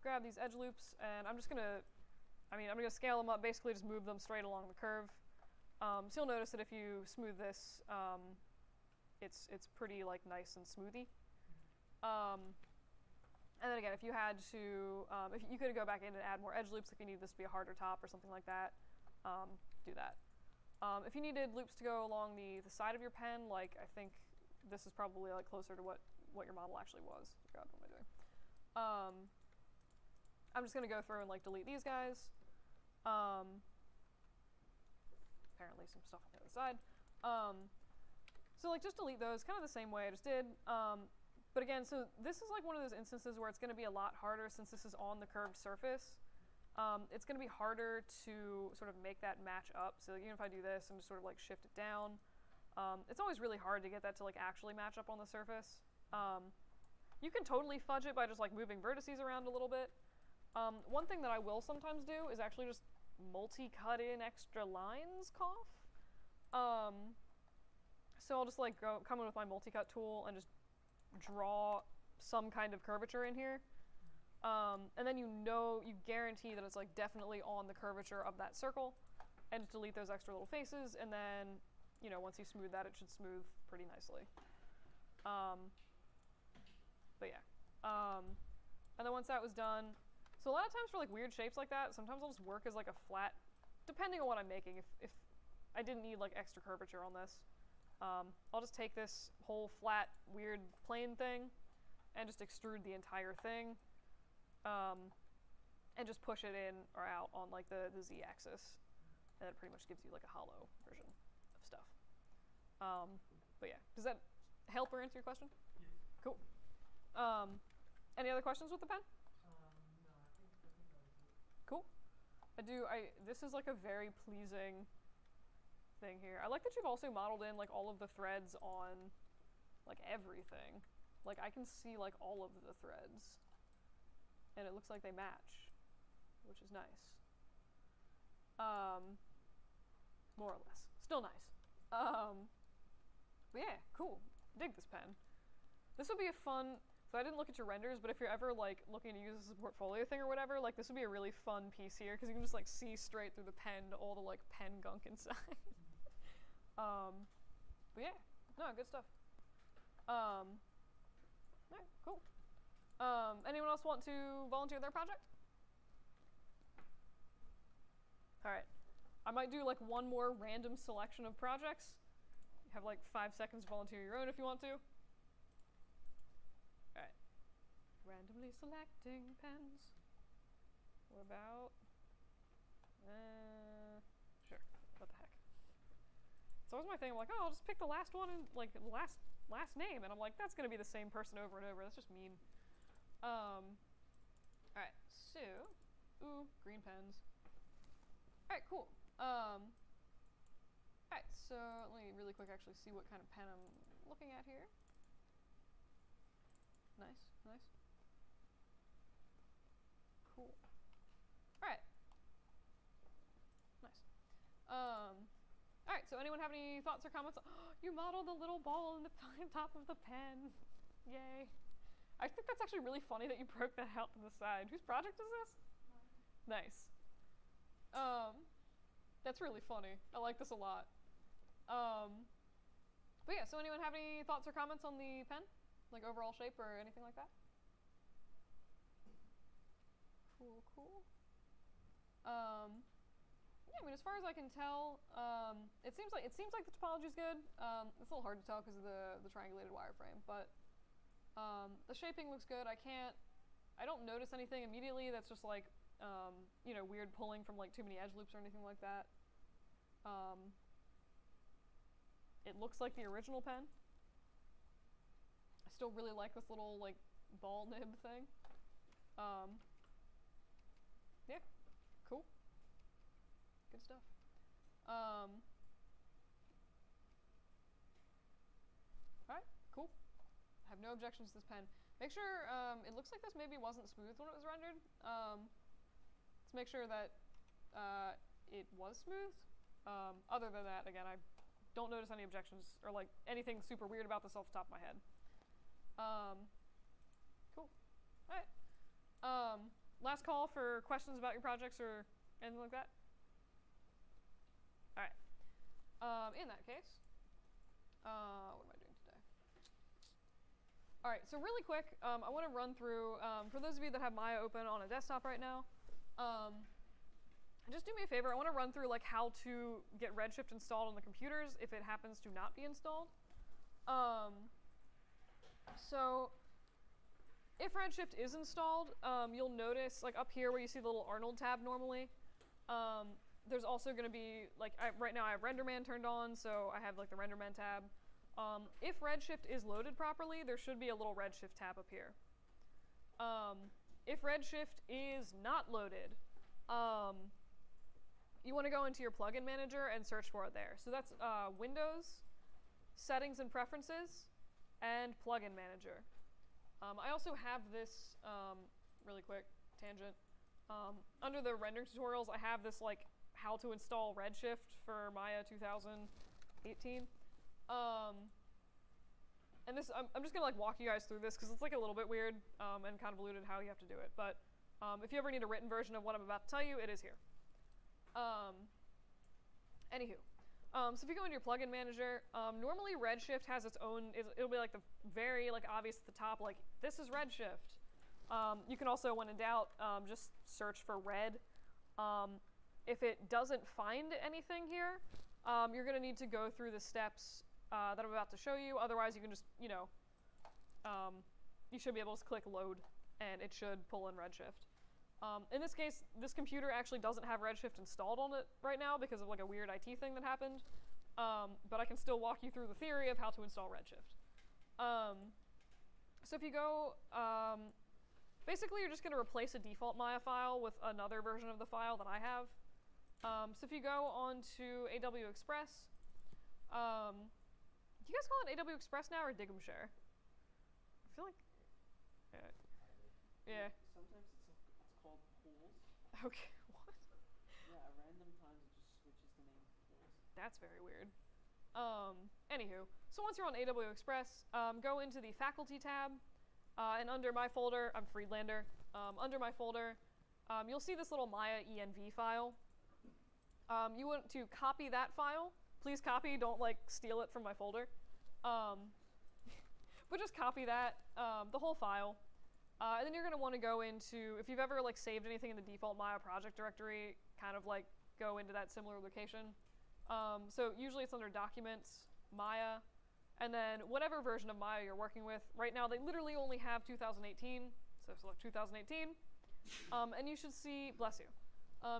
Speaker 1: grab these edge loops, and I'm gonna scale them up, basically just move them straight along the curve. So you'll notice that if you smooth this, it's pretty like nice and smoothy. And then again, if you had to, if you could go back in and add more edge loops if you need this to be a harder top or something like that, do that. If you needed loops to go along the side of your pen, like I think this is probably like closer to what your model actually was. God, what am I doing? I'm just gonna go through and like delete these guys. Apparently some stuff on the other side. So like just delete those, kind of the same way I just did. But again, so this is like one of those instances where it's going to be a lot harder since this is on the curved surface. It's going to be harder to sort of make that match up. So even if I do this and just sort of like shift it down, it's always really hard to get that to like actually match up on the surface. You can totally fudge it by just like moving vertices around a little bit. One thing that I will sometimes do is actually just multi-cut in extra lines, cough. So I'll just like come in with my multi-cut tool and just draw some kind of curvature in here, and then you guarantee that it's like definitely on the curvature of that circle, and just delete those extra little faces, and then once you smooth that, it should smooth pretty nicely. But yeah, and then once that was done, so a lot of times for like weird shapes like that, sometimes I'll just work as like a flat, depending on what I'm making. If I didn't need like extra curvature on this, I'll just take this whole flat, weird, plane thing and just extrude the entire thing, and just push it in or out on like the z-axis, and it pretty much gives you like a hollow version of stuff. But yeah, does that help or answer your question?
Speaker 4: Yes.
Speaker 1: Cool. Any other questions with the pen?
Speaker 4: No, I think that was it.
Speaker 1: Cool. This is like a very pleasing thing here. I like that you've also modeled in like all of the threads on like everything. Like I can see like all of the threads, and it looks like they match, which is nice. More or less. Still nice. But yeah, cool. Dig this pen. This would be a fun, so I didn't look at your renders, but if you're ever like looking to use this as a portfolio thing or whatever, like this would be a really fun piece here, because you can just like see straight through the pen all the like pen gunk inside. But yeah, no, good stuff. Alright, cool. Anyone else want to volunteer their project? Alright, I might do like one more random selection of projects. You have like 5 seconds to volunteer your own if you want to. Alright. Randomly selecting pens. What about? Sure. What the heck? It's always my thing. I'm like, oh, I'll just pick the last one and like last name, and I'm like, that's gonna be the same person over and over. That's just mean. All right. So, ooh, green pens. Alright, cool. Alright, so let me really quick actually see what kind of pen I'm looking at here. Nice, nice. Cool. Alright. Nice. Alright, so anyone have any thoughts or comments? You modeled a little ball in the top of the pen. Yay. I think that's actually really funny that you broke that out to the side. Whose project is this? Nice. That's really funny. I like this a lot. But yeah, so anyone have any thoughts or comments on the pen? Like overall shape or anything like that? Cool, cool. Yeah, I mean, as far as I can tell, it seems like the topology is good. It's a little hard to tell because of the triangulated wireframe, but the shaping looks good. I don't notice anything immediately that's just like, you know, weird pulling from like too many edge loops or anything like that. It looks like the original pen. I still really like this little like ball nib thing. Yeah, cool. Good stuff. Alright, cool. I have no objections to this pen. Make sure, it looks like this maybe wasn't smooth when it was rendered. Let's make sure that it was smooth. Other than that, again, I don't notice any objections or like anything super weird about this off the top of my head. Cool. Alright. Last call for questions about your projects or anything like that? Alright. In that case, what am I doing today? Alright, so really quick, I want to run through, for those of you that have Maya open on a desktop right now, just do me a favor, I want to run through like how to get Redshift installed on the computers if it happens to not be installed. So if Redshift is installed, you'll notice like up here where you see the little Arnold tab normally, there's also going to be like, right now I have RenderMan turned on, so I have like the RenderMan tab. If Redshift is loaded properly, there should be a little Redshift tab up here. If Redshift is not loaded, you want to go into your plugin manager and search for it there. So that's Windows, Settings and Preferences, and Plugin Manager. I also have this, really quick tangent, under the rendering tutorials I have this like how to install Redshift for Maya 2018. And this, I'm just gonna like walk you guys through this because it's like a little bit weird and convoluted how you have to do it. But if you ever need a written version of what I'm about to tell you, it is here. Anywho, so if you go into your plugin manager, normally Redshift has its own, it'll be like the very like obvious at the top, like this is Redshift. You can also, when in doubt, just search for Red. If it doesn't find anything here, you're gonna need to go through the steps that I'm about to show you. Otherwise, you can just, you know, you should be able to click load and it should pull in Redshift. In this case, this computer actually doesn't have Redshift installed on it right now because of like a weird IT thing that happened. But I can still walk you through the theory of how to install Redshift. So if you go, basically you're just going to replace a default Maya file with another version of the file that I have. So if you go on to AW Express, do you guys call it AW Express now or Dig'em Share? I feel like, yeah.
Speaker 2: Sometimes it's called pools.
Speaker 1: Okay, what?
Speaker 2: Yeah, at random times it just switches the name to pools.
Speaker 1: That's very weird. Anywho, so once you're on AW Express, go into the Faculty tab, and under my folder, I'm Friedlander, under my folder, you'll see this little Maya env file. You want to copy that file. Please copy, don't like steal it from my folder. But just copy that, the whole file. And then you're gonna wanna go into, if you've ever like saved anything in the default Maya project directory, kind of like go into that similar location. So usually it's under Documents, Maya, and then whatever version of Maya you're working with. Right now they literally only have 2018, so select 2018. And you should see, bless you,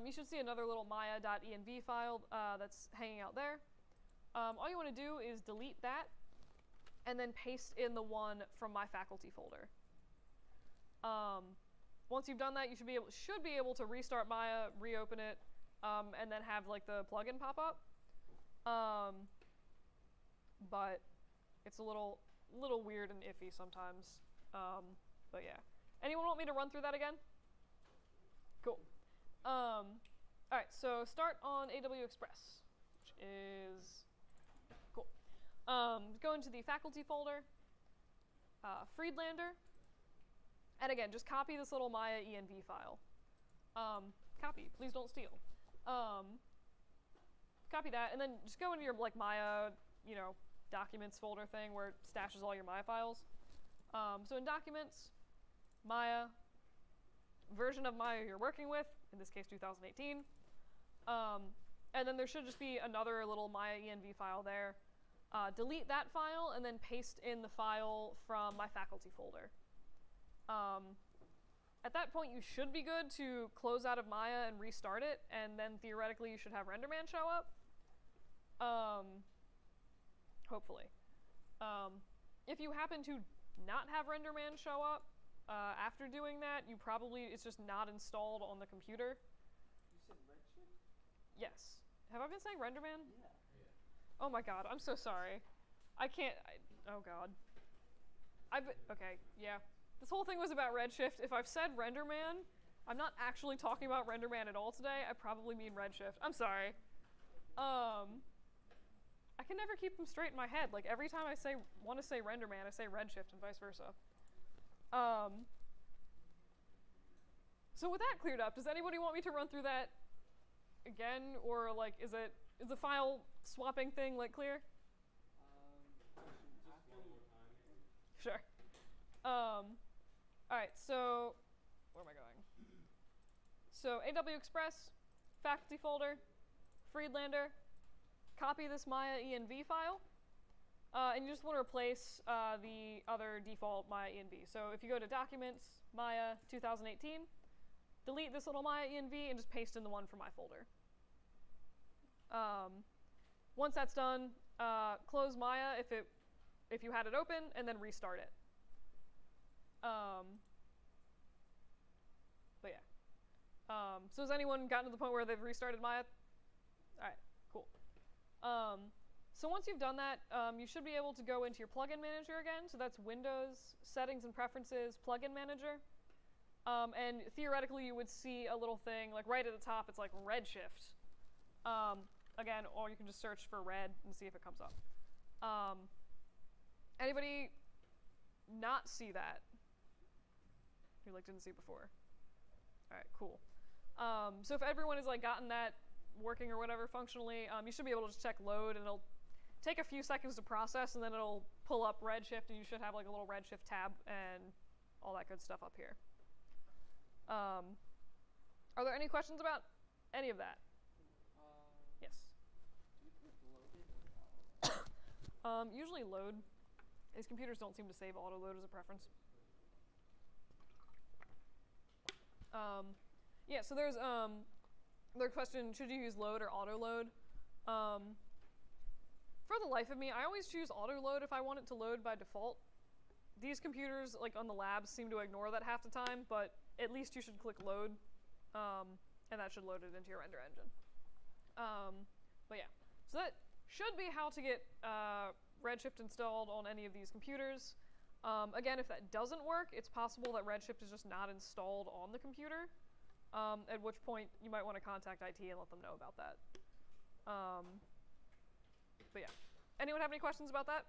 Speaker 1: you should see another little maya.env file that's hanging out there. All you wanna do is delete that, and then paste in the one from my faculty folder. Once you've done that, you should be able to restart Maya, reopen it, and then have like the plugin pop up. But it's a little weird and iffy sometimes. But yeah. Anyone want me to run through that again? Cool. Alright, so start on AW Express, which is cool. Go into the faculty folder, Friedlander, and again, just copy this little Maya env file. Copy, please don't steal. Copy that, and then just go into your like Maya, documents folder thing where it stashes all your Maya files. So in documents, Maya, version of Maya you're working with, in this case 2018. And then there should just be another little Maya env file there. Delete that file and then paste in the file from my faculty folder. At that point you should be good to close out of Maya and restart it, and then theoretically you should have RenderMan show up. Hopefully. If you happen to not have RenderMan show up after doing that, it's just not installed on the computer.
Speaker 2: You said Redshift?
Speaker 1: Yes. Have I been saying RenderMan?
Speaker 2: Yeah.
Speaker 1: Oh my god, I'm so sorry. I can't, oh god. Okay, yeah. This whole thing was about Redshift. If I've said RenderMan, I'm not actually talking about RenderMan at all today. I probably mean Redshift. I'm sorry. I can never keep them straight in my head. Like every time I want to say RenderMan, I say Redshift and vice versa. So with that cleared up, does anybody want me to run through that again, or like is the file swapping thing like clear? Sure. Alright, so where am I going? So AW Express, faculty folder, Friedlander, copy this Maya env file, and you just want to replace the other default Maya env. So if you go to Documents, Maya 2018, delete this little Maya env and just paste in the one from my folder. Once that's done, close Maya if you had it open, and then restart it. But yeah. So has anyone gotten to the point where they've restarted Maya? Alright, cool. So once you've done that, you should be able to go into your plugin manager again. So that's Windows, Settings and Preferences, Plugin Manager. And theoretically you would see a little thing, like right at the top, it's like Redshift. Again, or you can just search for red and see if it comes up. Anybody not see that? Who didn't see it before? Alright, cool. So if everyone has gotten that working or whatever functionally, you should be able to just check load, and it'll take a few seconds to process, and then it'll pull up Redshift, and you should have a little Redshift tab and all that good stuff up here. Are there any questions about any of that? Yes.
Speaker 2: Do you click loaded or auto?
Speaker 1: Usually load. These computers don't seem to save auto load as a preference. Yeah, so there's the question, should you use load or auto load? For the life of me, I always choose auto load if I want it to load by default. These computers, on the labs, seem to ignore that half the time, but at least you should click load, and that should load it into your render engine. But yeah, so that should be how to get Redshift installed on any of these computers. Again, if that doesn't work, it's possible that Redshift is just not installed on the computer, at which point you might want to contact IT and let them know about that. But yeah. Anyone have any questions about that?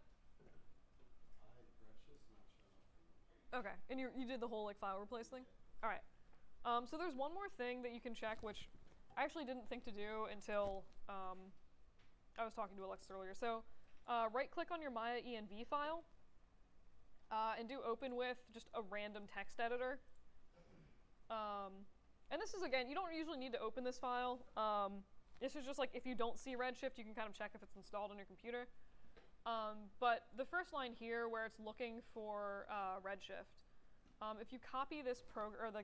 Speaker 1: Okay, and you did the whole file replace thing? Alright. So there's one more thing that you can check, which I actually didn't think to do until I was talking to Alexis earlier. So right-click on your Maya env file, and do open with just a random text editor. And this is, again, you don't usually need to open this file. This is just if you don't see Redshift, you can kind of check if it's installed on your computer. But the first line here, where it's looking for Redshift, if you copy this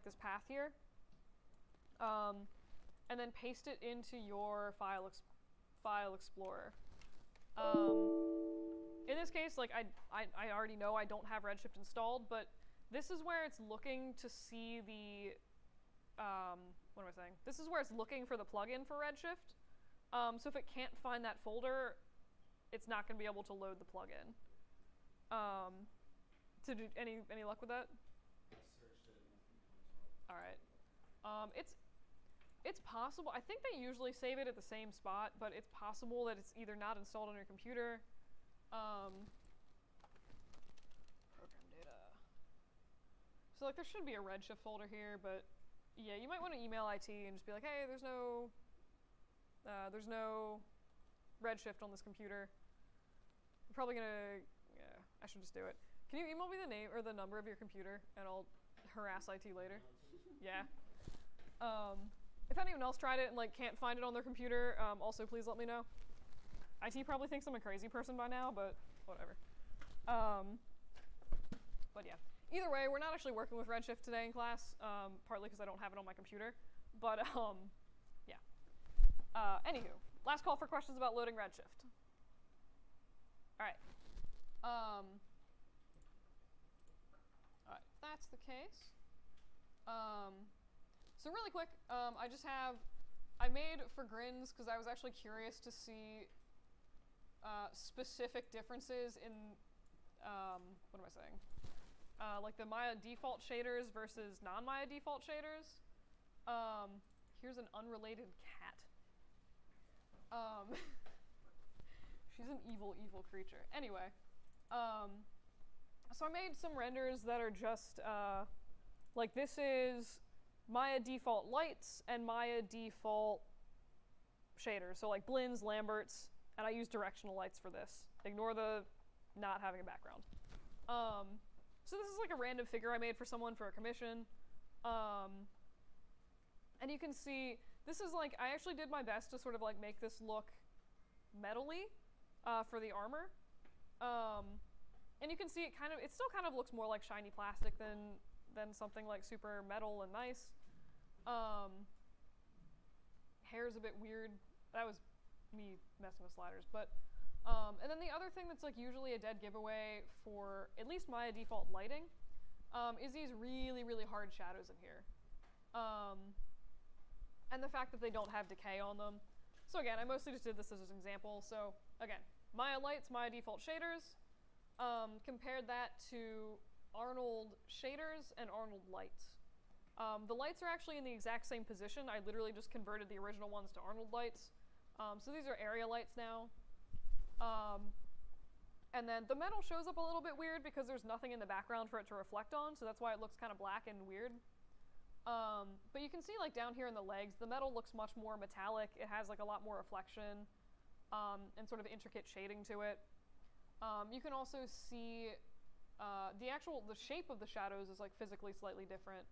Speaker 1: this path here, and then paste it into your file explorer. In this case, I already know I don't have Redshift installed, but this is where it's looking to see what am I saying? This is where it's looking for the plugin for Redshift. So if it can't find that folder, it's not going to be able to load the plugin. To do any luck with that?
Speaker 3: I searched it and nothing comes up.
Speaker 1: All right. It's possible. I think they usually save it at the same spot, but it's possible that it's either not installed on your computer. Program data. So like there should be a Redshift folder here, but yeah, you might want to email IT and just be like, hey, there's no Redshift on this computer. I'm probably gonna, yeah, I should just do it. Can you email me the name or the number of your computer, and I'll harass IT later? Yeah. If anyone else tried it and like can't find it on their computer, also please let me know. IT probably thinks I'm a crazy person by now, but whatever. But yeah. Either way, we're not actually working with Redshift today in class, partly because I don't have it on my computer. But yeah. Anywho, last call for questions about loading Redshift. All right. All right, if that's the case. So really quick, I made for grins because I was actually curious to see specific differences in, what am I saying? Like the Maya default shaders versus non-Maya default shaders. Here's an unrelated cat. She's an evil, evil creature. Anyway, so I made some renders that are just, like this is Maya default lights and Maya default shaders. So like blends, Lamberts, and I use directional lights for this. Ignore the not having a background. So this is like a random figure I made for someone for a commission. And you can see, this is like, I actually did my best to sort of like make this look metal-y for the armor. And you can see it still kind of looks more like shiny plastic than something like super metal and nice. Hair's a bit weird. That was me messing with sliders. But, and then the other thing that's like usually a dead giveaway for at least Maya default lighting is these really, really hard shadows in here. And the fact that they don't have decay on them. So again, I mostly just did this as an example. So again, Maya lights, Maya default shaders. Compared that to Arnold shaders and Arnold lights. The lights are actually in the exact same position. I literally just converted the original ones to Arnold lights. So these are area lights now. And then the metal shows up a little bit weird because there's nothing in the background for it to reflect on, so that's why it looks kind of black and weird. But you can see like down here in the legs, the metal looks much more metallic. It has like a lot more reflection and sort of intricate shading to it. You can also see the shape of the shadows is like physically slightly different.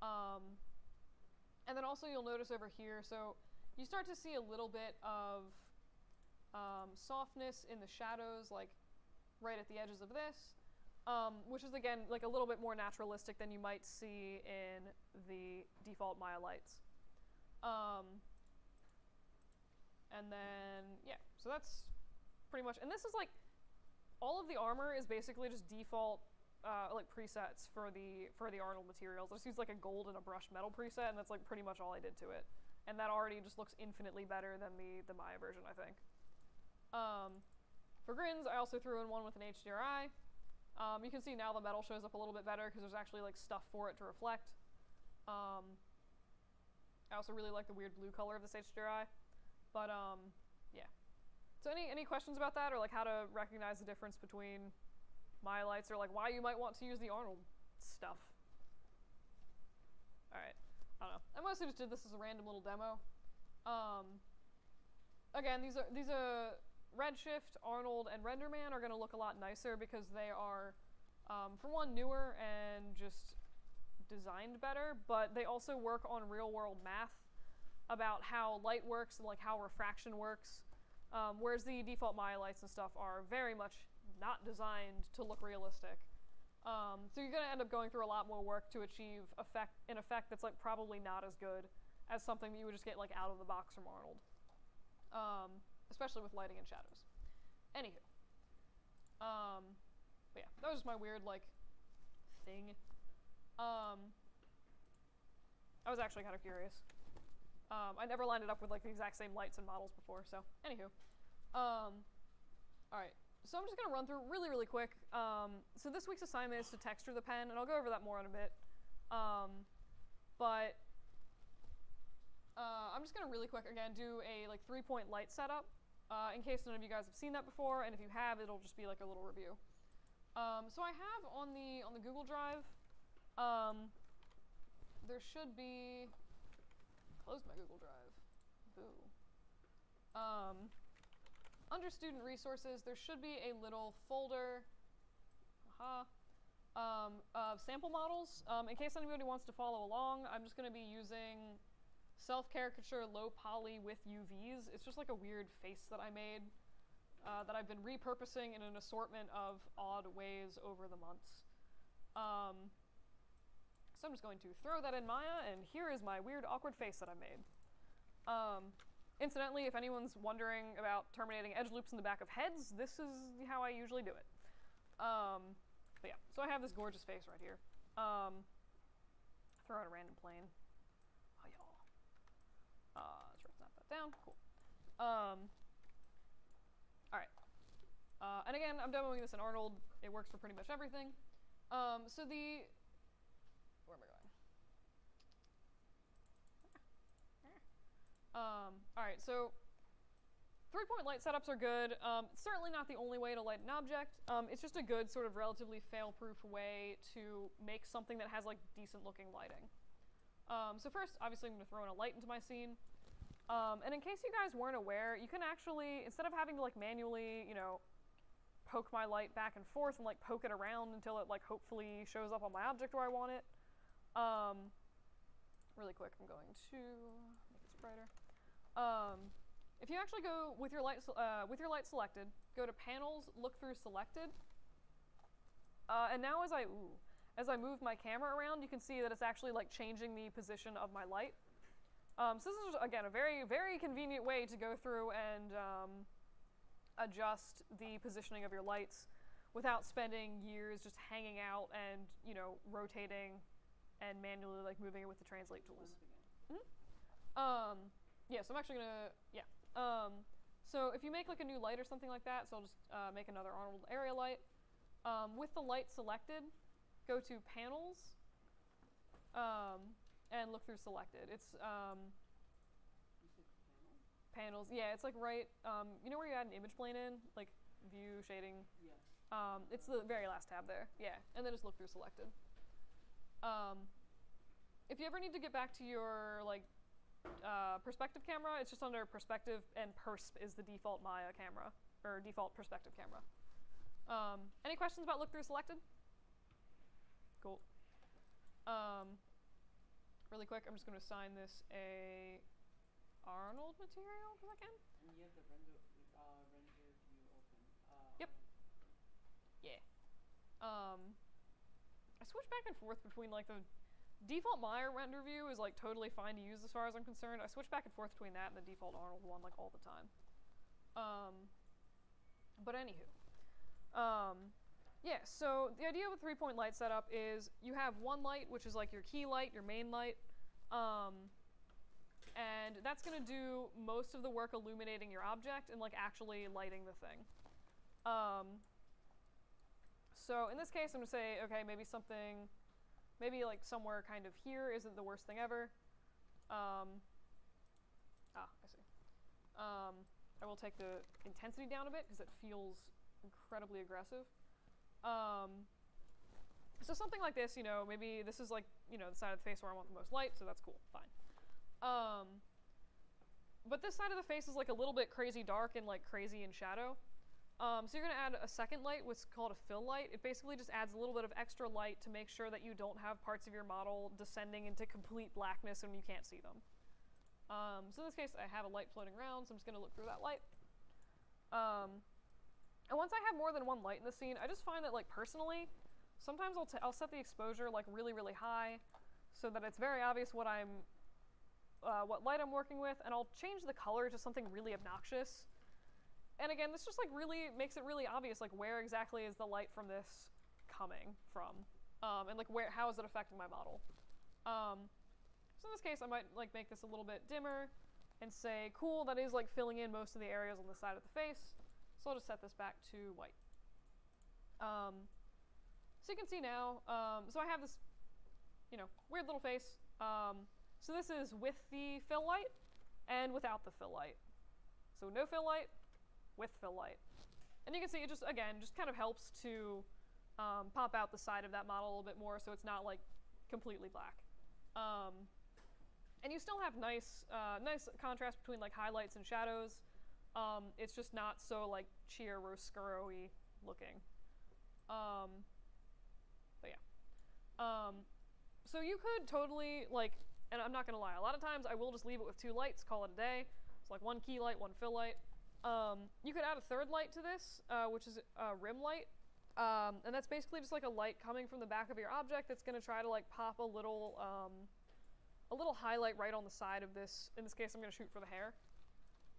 Speaker 1: And then also you'll notice over here, so you start to see a little bit of softness in the shadows, like right at the edges of this, which is again like a little bit more naturalistic than you might see in the default Maya lights. And then, yeah, so that's pretty much, and this is like, all of the armor is basically just default like presets for the Arnold materials. I just used like a gold and a brushed metal preset, and that's like pretty much all I did to it. And that already just looks infinitely better than the Maya version, I think. For grins, I also threw in one with an HDRI. You can see now the metal shows up a little bit better because there's actually like stuff for it to reflect. I also really like the weird blue color of this HDRI. But yeah. So any questions about that, or like how to recognize the difference between Maya lights, or like why you might want to use the Arnold stuff? All right. I don't know. I mostly just did this as a random little demo. Again, these are Redshift, Arnold, and RenderMan are going to look a lot nicer because they are, for one, newer and just designed better, but they also work on real-world math about how light works and like how refraction works, whereas the default Maya lights and stuff are very much not designed to look realistic. So you're going to end up going through a lot more work to achieve an effect that's like probably not as good as something that you would just get like out of the box from Arnold, especially with lighting and shadows. Anywho, but yeah, that was just my weird like thing. I was actually kind of curious. I never lined it up with like the exact same lights and models before, so anywho. Alright, so I'm just going to run through really, really quick. So this week's assignment is to texture the pen, and I'll go over that more in a bit. But I'm just going to really quick, again, do a like 3-point light setup, in case none of you guys have seen that before, and if you have, it'll just be like a little review. So I have on the Google Drive, there should be, close my Google Drive, boo. Under student resources, there should be a little folder, of sample models. In case anybody wants to follow along, I'm just going to be using self-caricature low poly with UVs. It's just like a weird face that I made that I've been repurposing in an assortment of odd ways over the months. So I'm just going to throw that in Maya, and here is my weird awkward face that I made. Incidentally, if anyone's wondering about terminating edge loops in the back of heads, this is how I usually do it. But yeah, so I have this gorgeous face right here. Throw out a random plane. Oh, y'all. Let's snap that down. Cool. Alright. And again, I'm demoing this in Arnold. It works for pretty much everything. So the... Where am I going? Alright, so 3-point light setups are good. It's certainly not the only way to light an object. It's just a good sort of relatively fail-proof way to make something that has like decent looking lighting. So first, obviously I'm going to throw in a light into my scene. And in case you guys weren't aware, you can actually, instead of having to like manually, you know, poke my light back and forth and like poke it around until it like hopefully shows up on my object where I want it. Really quick, I'm going to make this brighter. If you actually go with your light selected, go to Panels, look through Selected, and now as I move my camera around, you can see that it's actually like changing the position of my light. So this is again a very, very convenient way to go through and adjust the positioning of your lights without spending years just hanging out and, you know, rotating and manually like moving it with the translate tools. Yeah, so I'm actually gonna, yeah. So if you make like a new light or something like that, so I'll just make another Arnold area light. With the light selected, go to Panels, and look through Selected. It's, Panels, yeah, it's like right, you know where you add an image plane in? Like View, Shading?
Speaker 2: Yeah.
Speaker 1: It's the very last tab there, yeah, and then just look through Selected. If you ever need to get back to your, like, perspective camera, it's just under Perspective, and Persp is the default Maya camera, or default perspective camera. Any questions about look through selected? Cool. Really quick, I'm just going to assign this a Arnold material, because I can.
Speaker 2: And you have the render view open.
Speaker 1: Yep. Yeah. I switch back and forth between like the default Maya render view is like totally fine to use as far as I'm concerned. I switch back and forth between that and the default Arnold one like all the time. But anywho. Yeah, so the idea of a 3-point light setup is you have one light, which is like your key light, your main light, and that's going to do most of the work illuminating your object and like actually lighting the thing. So in this case, I'm going to say, okay, maybe something, maybe like somewhere kind of here isn't the worst thing ever. I see. I will take the intensity down a bit because it feels incredibly aggressive. So something like this, you know, maybe this is like, you know, the side of the face where I want the most light, so that's cool, fine. But this side of the face is like a little bit crazy dark and like crazy in shadow. So you're gonna add a second light, what's called a fill light. It basically just adds a little bit of extra light to make sure that you don't have parts of your model descending into complete blackness and you can't see them. So in this case, I have a light floating around, so I'm just gonna look through that light. And once I have more than one light in the scene, I just find that, like, personally, sometimes I'll set the exposure like really, really high, so that it's very obvious what light I'm working with, and I'll change the color to something really obnoxious. And again, this just like really makes it really obvious, like where exactly is the light from this coming from, and like how is it affecting my model. So So in this case, I might like make this a little bit dimmer and say, cool, that is like filling in most of the areas on the side of the face. So I'll just set this back to white. So you can see now, so I have this, weird little face. So this is with the fill light and without the fill light. So no fill light, with fill light. And you can see it just, again, just kind of helps to pop out the side of that model a little bit more so it's not like completely black. And you still have nice contrast between like highlights and shadows. It's just not so like chiaroscuro-y looking. But yeah. So you could totally like, and I'm not gonna lie, a lot of times I will just leave it with 2 lights, call it a day. It's like 1 key light, 1 fill light. You could add a 3rd light to this, which is a rim light. And that's basically just like a light coming from the back of your object that's gonna try to like pop a little highlight right on the side of this. In this case, I'm gonna shoot for the hair.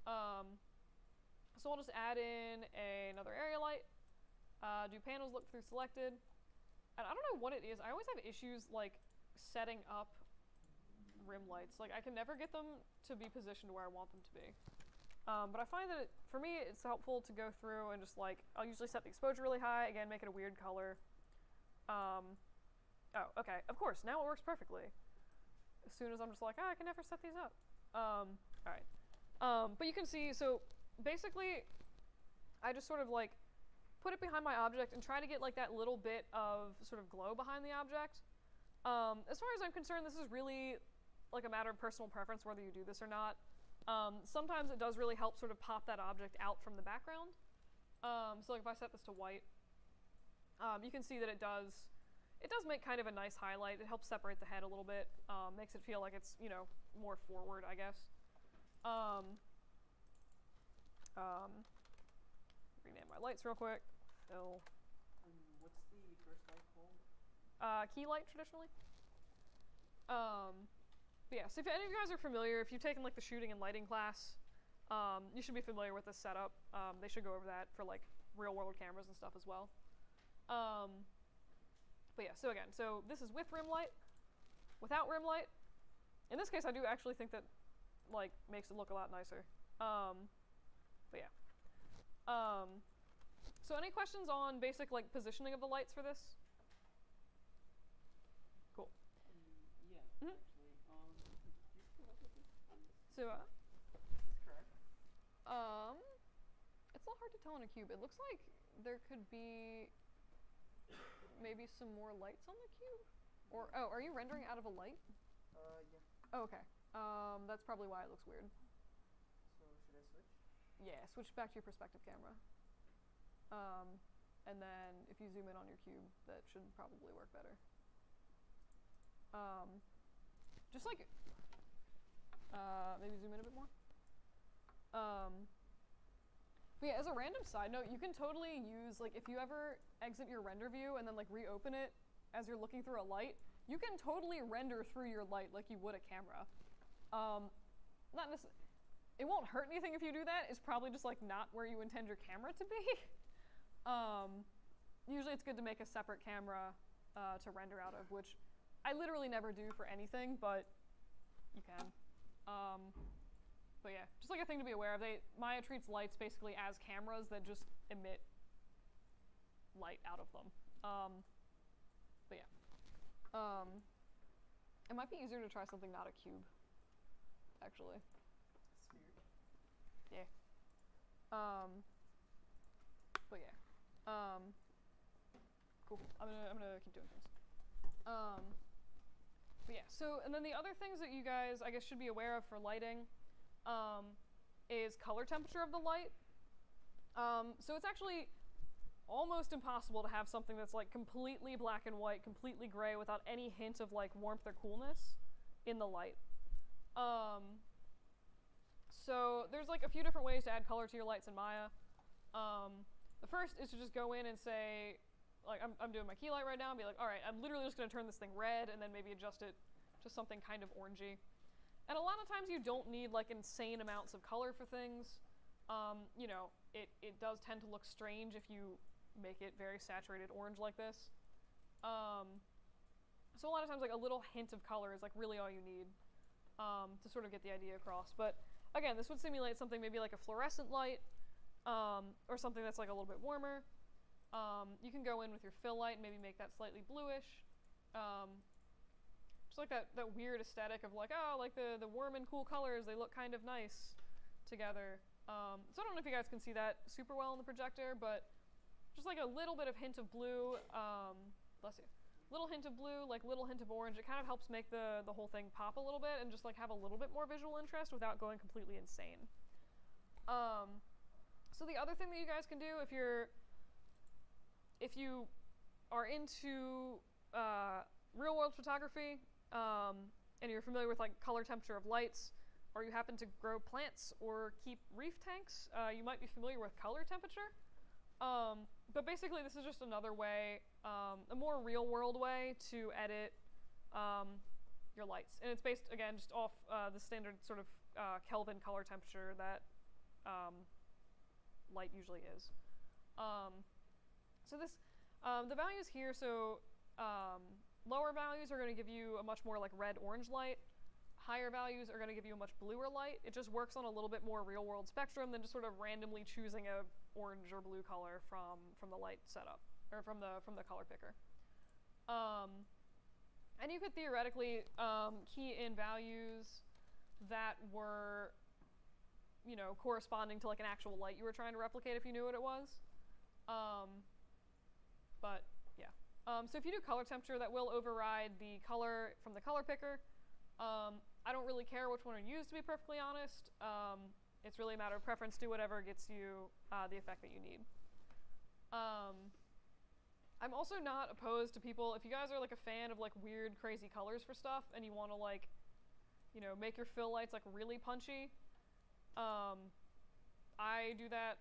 Speaker 1: So I'll just add in another area light, do panels look through selected. And I don't know what it is, I always have issues like setting up rim lights. Like I can never get them to be positioned where I want them to be. But I find that for me it's helpful to go through and just like, I'll usually set the exposure really high, again make it a weird color. Oh, okay, of course, now it works perfectly. As soon as I'm just like, I can never set these up. Alright. But you can see, so basically I just sort of like put it behind my object and try to get like that little bit of sort of glow behind the object. As far as I'm concerned, this is really like a matter of personal preference whether you do this or not. Sometimes it does really help sort of pop that object out from the background. So like if I set this to white, you can see that it does make kind of a nice highlight. It helps separate the head a little bit, makes it feel like it's, more forward, I guess. Rename my lights real quick. Fill.
Speaker 2: What's the first light called?
Speaker 1: Key light traditionally. But yeah, so if any of you guys are familiar, if you've taken like the shooting and lighting class, you should be familiar with this setup. They should go over that for like real world cameras and stuff as well. But yeah, so again, so this is with rim light, without rim light. In this case, I do actually think that like makes it look a lot nicer. But yeah. So any questions on basic like positioning of the lights for this? Cool.
Speaker 2: Yeah,
Speaker 1: Mhm.
Speaker 2: actually. Could you pull up with this, please?
Speaker 1: So
Speaker 2: Is this correct?
Speaker 1: it's a little hard to tell in a cube. It looks like there could be maybe some more lights on the cube. Or oh, are you rendering out of a light?
Speaker 2: Yeah.
Speaker 1: Oh, okay. That's probably why it looks weird.
Speaker 2: So should I switch?
Speaker 1: Yeah, switch back to your perspective camera. And then if you zoom in on your cube, that should probably work better. Just like, maybe zoom in a bit more. But yeah, as a random side note, you can totally use, like, if you ever exit your render view and then like reopen it as you're looking through a light, you can totally render through your light like you would a camera. Not necessarily. It won't hurt anything if you do that. It's probably just like not where you intend your camera to be. Usually it's good to make a separate camera to render out of, which I literally never do for anything, but you can. But yeah, just like a thing to be aware of. Maya treats lights basically as cameras that just emit light out of them. But yeah. It might be easier to try something not a cube, actually.
Speaker 2: Sphere.
Speaker 1: Yeah. But yeah. Cool. I'm gonna keep doing things. But yeah. So and then the other things that you guys I guess should be aware of for lighting, is color temperature of the light. So it's actually almost impossible to have something that's like completely black and white, completely gray without any hint of like warmth or coolness in the light. So there's like a few different ways to add color to your lights in Maya. The first is to just go in and say, like I'm doing my key light right now and be like, all right, I'm literally just gonna turn this thing red and then maybe adjust it to something kind of orangey. And a lot of times you don't need like insane amounts of color for things. It does tend to look strange if you make it very saturated orange like this. So a lot of times like a little hint of color is like really all you need. to sort of get the idea across. But again, this would simulate something maybe like a fluorescent light, or something that's like a little bit warmer. You can go in with your fill light and maybe make that slightly bluish. Just like that weird aesthetic of like, oh, like the warm and cool colors, they look kind of nice together. So I don't know if you guys can see that super well in the projector, but just like a little bit of hint of blue, bless you, little hint of blue, like little hint of orange, it kind of helps make the whole thing pop a little bit and just like have a little bit more visual interest without going completely insane. So the other thing that you guys can do if you are into real world photography, and you're familiar with like color temperature of lights, or you happen to grow plants or keep reef tanks, you might be familiar with color temperature. But basically this is just another way, a more real world way to edit your lights. And it's based, again, just off the standard sort of Kelvin color temperature that light usually is. So this, the values here, so lower values are going to give you a much more like red-orange light. Higher values are going to give you a much bluer light. It just works on a little bit more real-world spectrum than just sort of randomly choosing a orange or blue color from the light setup, or from the color picker. And you could theoretically key in values that were, you know, corresponding to like an actual light you were trying to replicate if you knew what it was. But yeah. So if you do color temperature, that will override the color from the color picker. I don't really care which one I use, to be perfectly honest. It's really a matter of preference. Do whatever gets you the effect that you need. I'm also not opposed to people, if you guys are like a fan of like weird, crazy colors for stuff, and you want to like, you know, make your fill lights like really punchy. I do that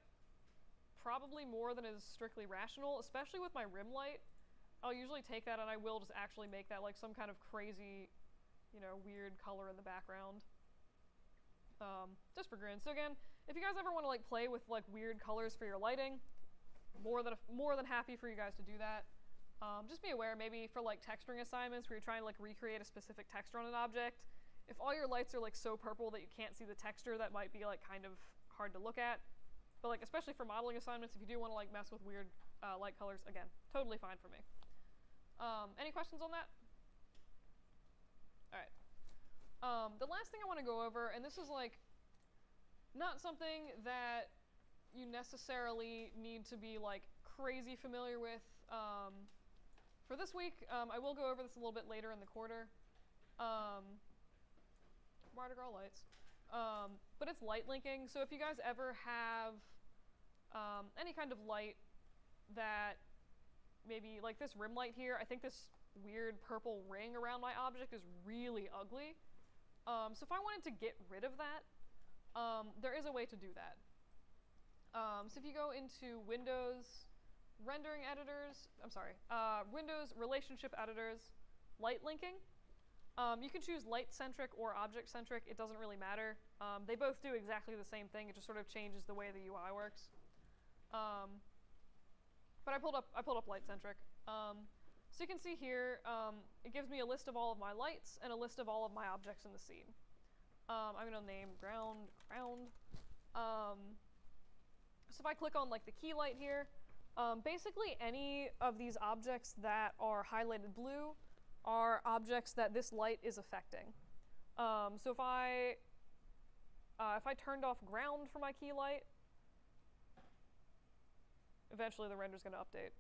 Speaker 1: probably more than is strictly rational, especially with my rim light. I'll usually take that and I will just actually make that like some kind of crazy, you know, weird color in the background. Just for grins. So again, if you guys ever want to like play with like weird colors for your lighting, more than happy for you guys to do that. Just be aware, maybe for like texturing assignments where you're trying to like recreate a specific texture on an object, if all your lights are like so purple that you can't see the texture, that might be like kind of hard to look at. But like especially for modeling assignments, if you do want to like mess with weird light colors, again, totally fine for me. Any questions on that? All right. The last thing I want to go over, and this is like not something that you necessarily need to be like crazy familiar with for this week. I will go over this a little bit later in the quarter. Mardi Gras lights. But it's light linking. So if you guys ever have any kind of light that maybe like this rim light here, I think this weird purple ring around my object is really ugly. So if I wanted to get rid of that, there is a way to do that. So if you go into Windows rendering editors, Windows relationship editors, light linking, you can choose light-centric or object-centric, it doesn't really matter. They both do exactly the same thing, it just sort of changes the way the UI works. But I pulled up light-centric. So you can see here, it gives me a list of all of my lights and a list of all of my objects in the scene. I'm gonna name ground. So if I click on like the key light here, basically any of these objects that are highlighted blue are objects that this light is affecting. So if I turned off ground for my key light, eventually the render's gonna update.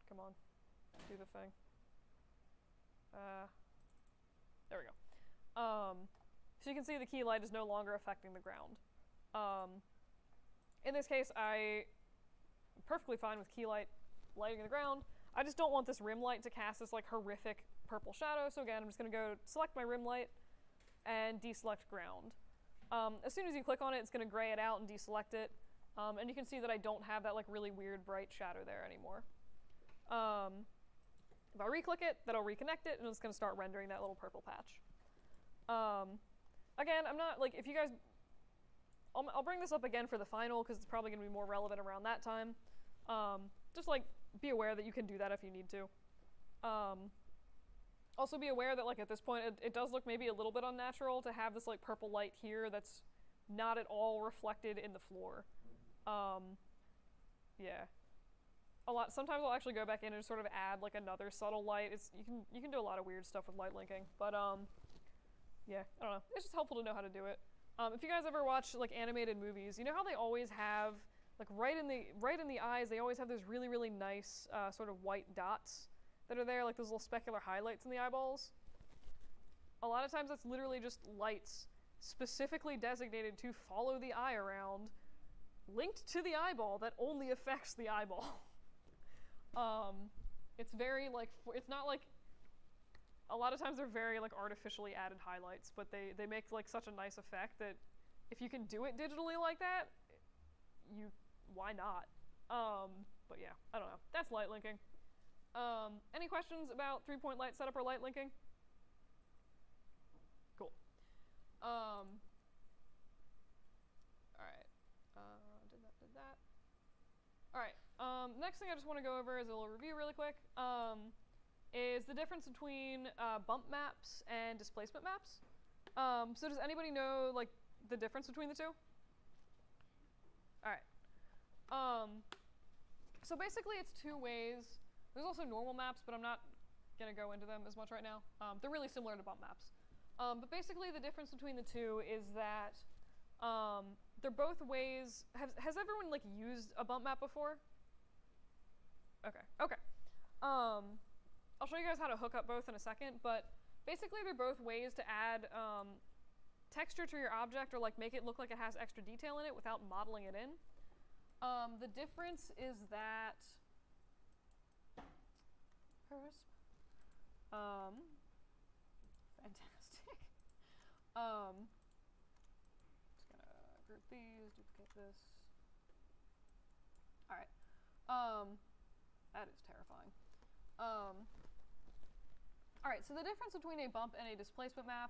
Speaker 1: Come on, do the thing. There we go. So you can see the key light is no longer affecting the ground. In this case, I'm perfectly fine with key light lighting the ground. I just don't want this rim light to cast this like horrific purple shadow. So again, I'm just gonna go select my rim light and deselect ground. As soon as you click on it, it's gonna gray it out and deselect it. And you can see that I don't have that like really weird bright shadow there anymore. If I re-click it, that'll reconnect it and it's gonna start rendering that little purple patch. Again, I'm not like, if you guys, I'll bring this up again for the final because it's probably gonna be more relevant around that time. Just like be aware that you can do that if you need to. Also be aware that like at this point it does look maybe a little bit unnatural to have this like purple light here that's not at all reflected in the floor. Yeah. Sometimes I'll actually go back in and sort of add like another subtle light. You can do a lot of weird stuff with light linking, but yeah, I don't know. It's just helpful to know how to do it. If you guys ever watch like animated movies, you know how they always have like right in the eyes, they always have those really really nice sort of white dots that are there, like those little specular highlights in the eyeballs. A lot of times that's literally just lights specifically designated to follow the eye around, linked to the eyeball that only affects the eyeball. It's very like, it's not like, a lot of times they're very like artificially added highlights, but they make like such a nice effect that if you can do it digitally like that, why not? But yeah, I don't know. That's light linking. Any questions about 3-point light setup or light linking? Cool. Alright. Did that. Alright. Next thing I just want to go over is a little review really quick. Is the difference between bump maps and displacement maps. So does anybody know like the difference between the two? Alright. So basically it's two ways. There's also normal maps, but I'm not going to go into them as much right now. They're really similar to bump maps. But basically the difference between the two is that they're both ways. Has everyone like used a bump map before? Okay. I'll show you guys how to hook up both in a second, but basically they're both ways to add texture to your object or like make it look like it has extra detail in it without modeling it in. The difference is that fantastic. Just gonna group these, duplicate this. Alright. That is terrifying. Alright, so the difference between a bump and a displacement map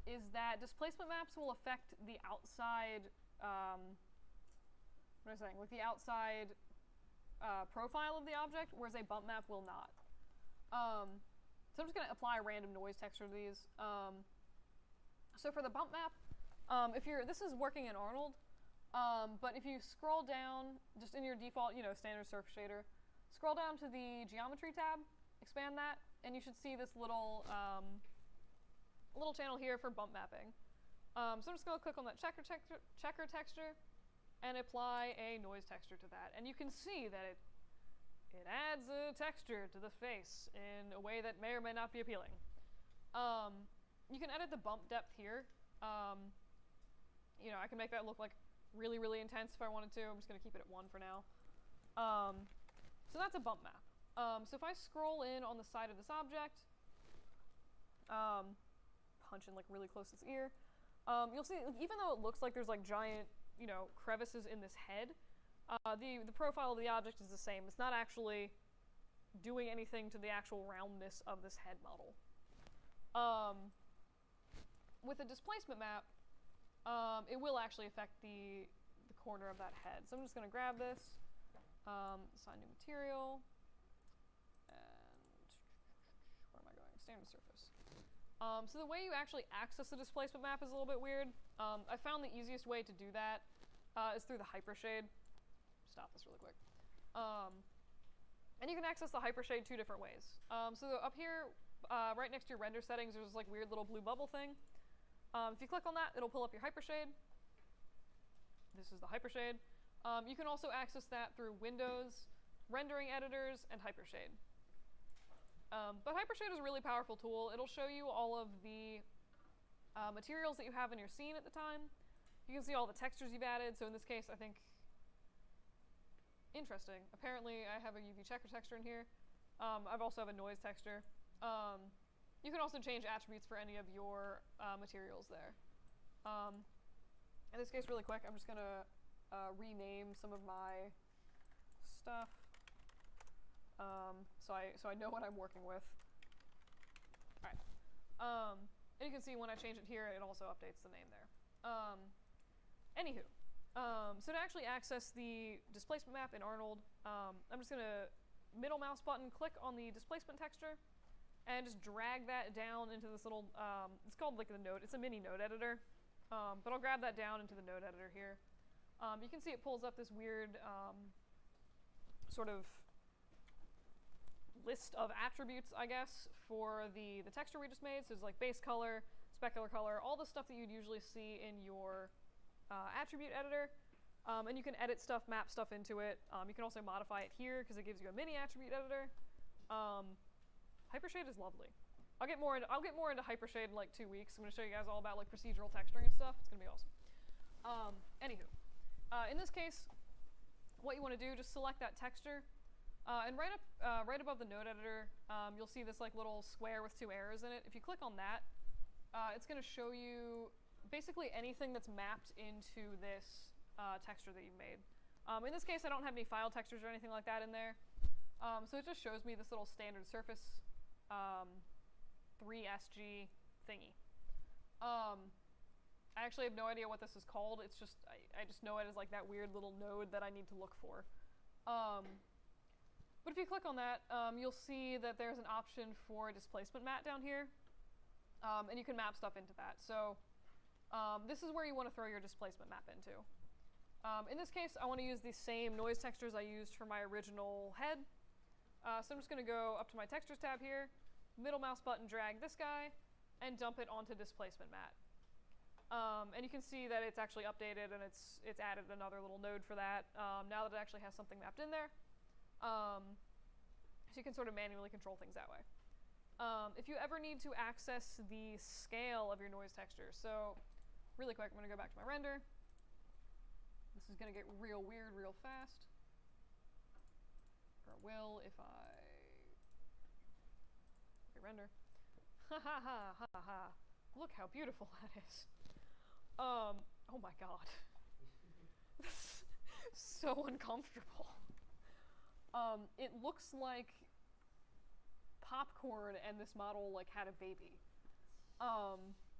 Speaker 1: is that displacement maps will affect the outside, what am I saying? Like the outside profile of the object, whereas a bump map will not. So I'm just going to apply a random noise texture to these. So for the bump map, this is working in Arnold, but if you scroll down, just in your default, standard surface shader, scroll down to the geometry tab, expand that, and you should see this little channel here for bump mapping. So I'm just going to click on that checker texture and apply a noise texture to that. And you can see that it adds a texture to the face in a way that may or may not be appealing. You can edit the bump depth here. I can make that look like really, really intense if I wanted to. I'm just going to keep it at 1 for now. So that's a bump map. So if I scroll in on the side of this object, punch in like really close to its ear, you'll see even though it looks like there's like giant crevices in this head, the profile of the object is the same. It's not actually doing anything to the actual roundness of this head model. With a displacement map, it will actually affect the corner of that head. So I'm just going to grab this, assign new material, and where am I going? Standard surface. So the way you actually access the displacement map is a little bit weird. I found the easiest way to do that is through the hypershade. Stop this really quick. And you can access the hypershade 2 different ways. So up here, right next to your render settings, there's this like weird little blue bubble thing. If you click on that, it'll pull up your hypershade. This is the hypershade. You can also access that through Windows, rendering editors, and hypershade. But hypershade is a really powerful tool. It'll show you all of the materials that you have in your scene at the time. You can see all the textures you've added. So in this case, I think, interesting. Apparently, I have a UV checker texture in here. I've also have a noise texture. You can also change attributes for any of your materials there. In this case, really quick, I'm just gonna rename some of my stuff. So I know what I'm working with. All right. And you can see when I change it here, it also updates the name there. Anywho, so to actually access the displacement map in Arnold, I'm just gonna middle mouse button, click on the displacement texture, and just drag that down into this little, it's called like the node, it's a mini node editor, but I'll grab that down into the node editor here. You can see it pulls up this weird sort of list of attributes, I guess, for the texture we just made. So it's like base color, specular color, all the stuff that you'd usually see in your attribute editor. And you can edit stuff, map stuff into it. You can also modify it here because it gives you a mini attribute editor. Hypershade is lovely. I'll get more into Hypershade in like 2 weeks. I'm going to show you guys all about like procedural texturing and stuff. It's going to be awesome. Anywho, in this case, what you want to do, just select that texture, and right above the node editor, you'll see this like little square with 2 arrows in it. If you click on that, it's going to show you basically anything that's mapped into this texture that you've made. In this case, I don't have any file textures or anything like that in there, so it just shows me this little standard surface 3SG thingy. I actually have no idea what this is called. It's just I just know it as like that weird little node that I need to look for. But if you click on that, you'll see that there's an option for a displacement mat down here, and you can map stuff into that. So this is where you want to throw your displacement map into. In this case, I want to use the same noise textures I used for my original head. So I'm just going to go up to my textures tab here, middle mouse button, drag this guy, and dump it onto displacement mat. And you can see that it's actually updated and it's added another little node for that now that it actually has something mapped in there. So you can sort of manually control things that way. If you ever need to access the scale of your noise texture, so really quick, I'm going to go back to my render. This is going to get real weird real fast. Or it will if I render. Ha ha ha ha ha. Look how beautiful that is. Oh my god. This is so uncomfortable. It looks like popcorn and this model like had a baby.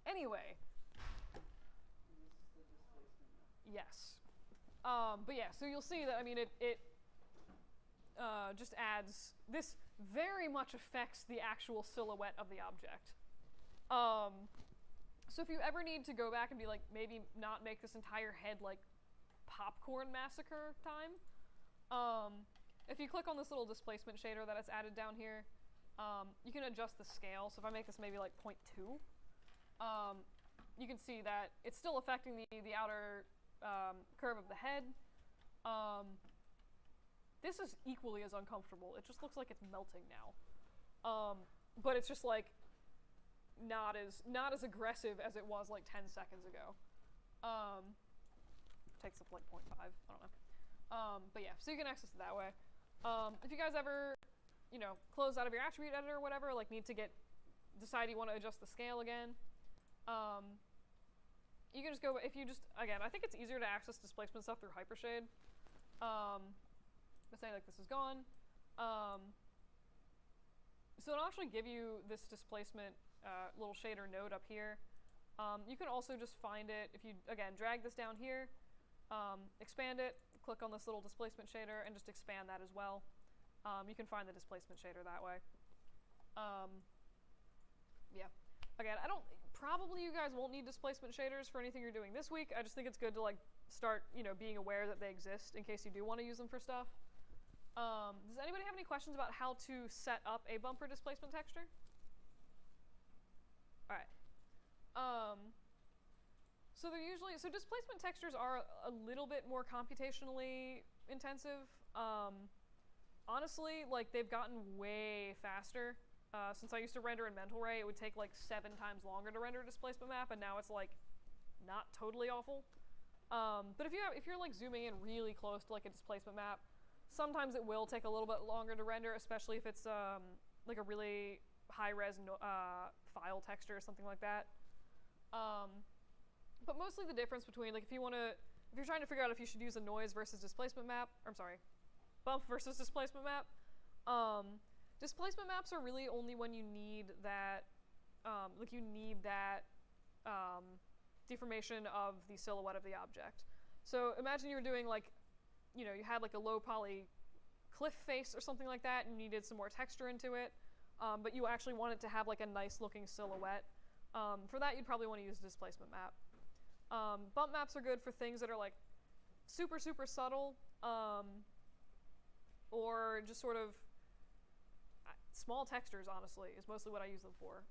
Speaker 1: Anyway.
Speaker 2: This is the displacement map.
Speaker 1: Yes. But yeah, so you'll see that, I mean, it just adds, this very much affects the actual silhouette of the object. So if you ever need to go back and be like, maybe not make this entire head like popcorn massacre time, if you click on this little displacement shader that it's added down here, you can adjust the scale. So if I make this maybe like 0.2, you can see that it's still affecting the outer curve of the head. This is equally as uncomfortable. It just looks like it's melting now. But it's just like not as aggressive as it was like 10 seconds ago. Takes up like 0.5, I don't know. But yeah, so you can access it that way. If you guys ever, close out of your attribute editor or whatever, like need to decide you want to adjust the scale again, you can just go, again, I think it's easier to access displacement stuff through Hypershade. Let's say like this is gone. So it'll actually give you this displacement little shader node up here. You can also just find it, if you, again, drag this down here, expand it, click on this little displacement shader, and just expand that as well. You can find the displacement shader that way. Yeah. Again, probably you guys won't need displacement shaders for anything you're doing this week. I just think it's good to like start, being aware that they exist in case you do want to use them for stuff. Does anybody have any questions about how to set up a bumper displacement texture? All right. So displacement textures are a little bit more computationally intensive. Honestly, like they've gotten way faster. Since I used to render in Mental Ray, it would take like 7 times longer to render a displacement map, and now it's like not totally awful. But if you're like zooming in really close to like a displacement map, sometimes it will take a little bit longer to render, especially if it's like a really high-res file texture or something like that. But mostly the difference between like if you're trying to figure out if you should use a noise versus displacement map, bump versus displacement map. Displacement maps are really only when you need that, deformation of the silhouette of the object. So imagine you were doing like, you had like a low poly cliff face or something like that, and you needed some more texture into it. but you actually want it to have like a nice looking silhouette. For that, you'd probably want to use a displacement map. Bump maps are good for things that are like super, super subtle, or just sort of small textures, honestly, is mostly what I use them for.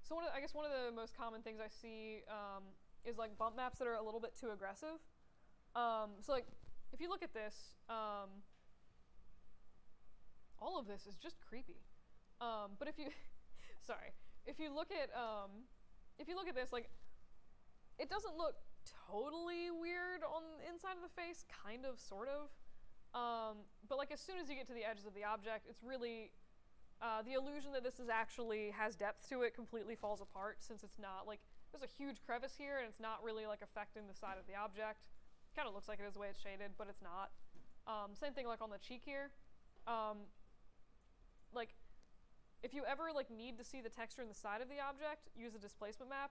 Speaker 1: So I guess one of the most common things I see is like bump maps that are a little bit too aggressive. So like, if you look at this, all of this is just creepy. But if you, sorry, if you look at this, like, it doesn't look totally weird on the inside of the face, kind of, sort of. But like as soon as you get to the edges of the object, it's really, the illusion that this is actually has depth to it completely falls apart, since it's not, like, there's a huge crevice here and it's not really like affecting the side of the object. Kind of looks like it is the way it's shaded, but it's not. Same thing like on the cheek here. Like, if you ever like need to see the texture in the side of the object, use a displacement map.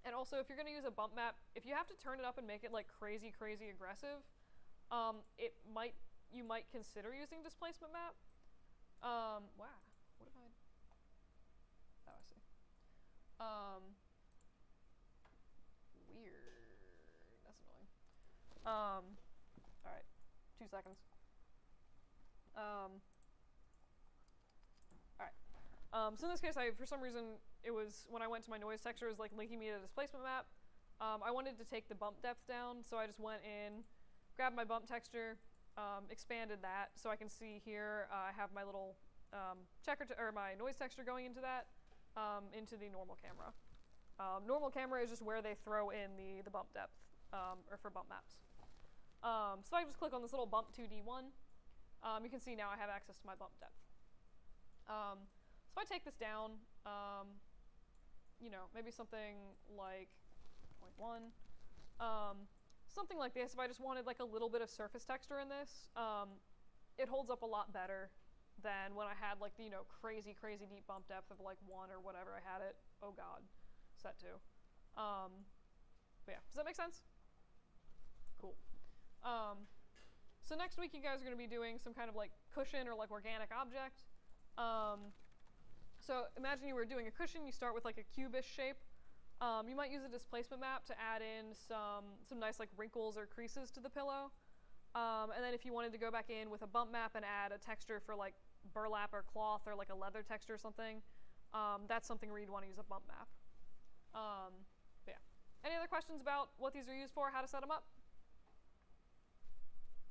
Speaker 1: And also, if you're going to use a bump map, if you have to turn it up and make it like crazy, crazy aggressive, you might consider using displacement map. Wow, what if I? Oh, I see. Weird. That's annoying. All right, 2 seconds. All right. So in this case, for some reason, it was when I went to my noise texture, it was like linking me to a displacement map. I wanted to take the bump depth down, so I just went in, grabbed my bump texture, expanded that, so I can see here I have my little or my noise texture going into that, into the normal camera. Normal camera is just where they throw in the bump depth, or for bump maps. So I just click on this little bump 2D1. You can see now I have access to my bump depth. So if I take this down, you know, maybe something like 0.1, something like this, if I just wanted like a little bit of surface texture in this, it holds up a lot better than when I had like the, you know, crazy, crazy deep bump depth of like 1 or whatever I had it, oh god, set to. But yeah, does that make sense? Cool. So next week you guys are going to be doing some kind of like cushion or like organic object. So imagine you were doing a cushion, you start with like a cubish shape. You might use a displacement map to add in some nice like wrinkles or creases to the pillow. And then if you wanted to go back in with a bump map and add a texture for like burlap or cloth or like a leather texture or something, that's something where you'd want to use a bump map. But yeah. Any other questions about what these are used for, how to set them up?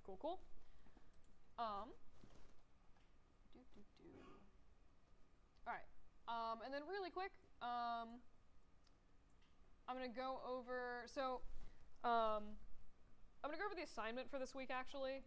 Speaker 1: Cool, cool. All right. And then really quick, I'm gonna go over. So, I'm gonna go over the assignment for this week. Actually,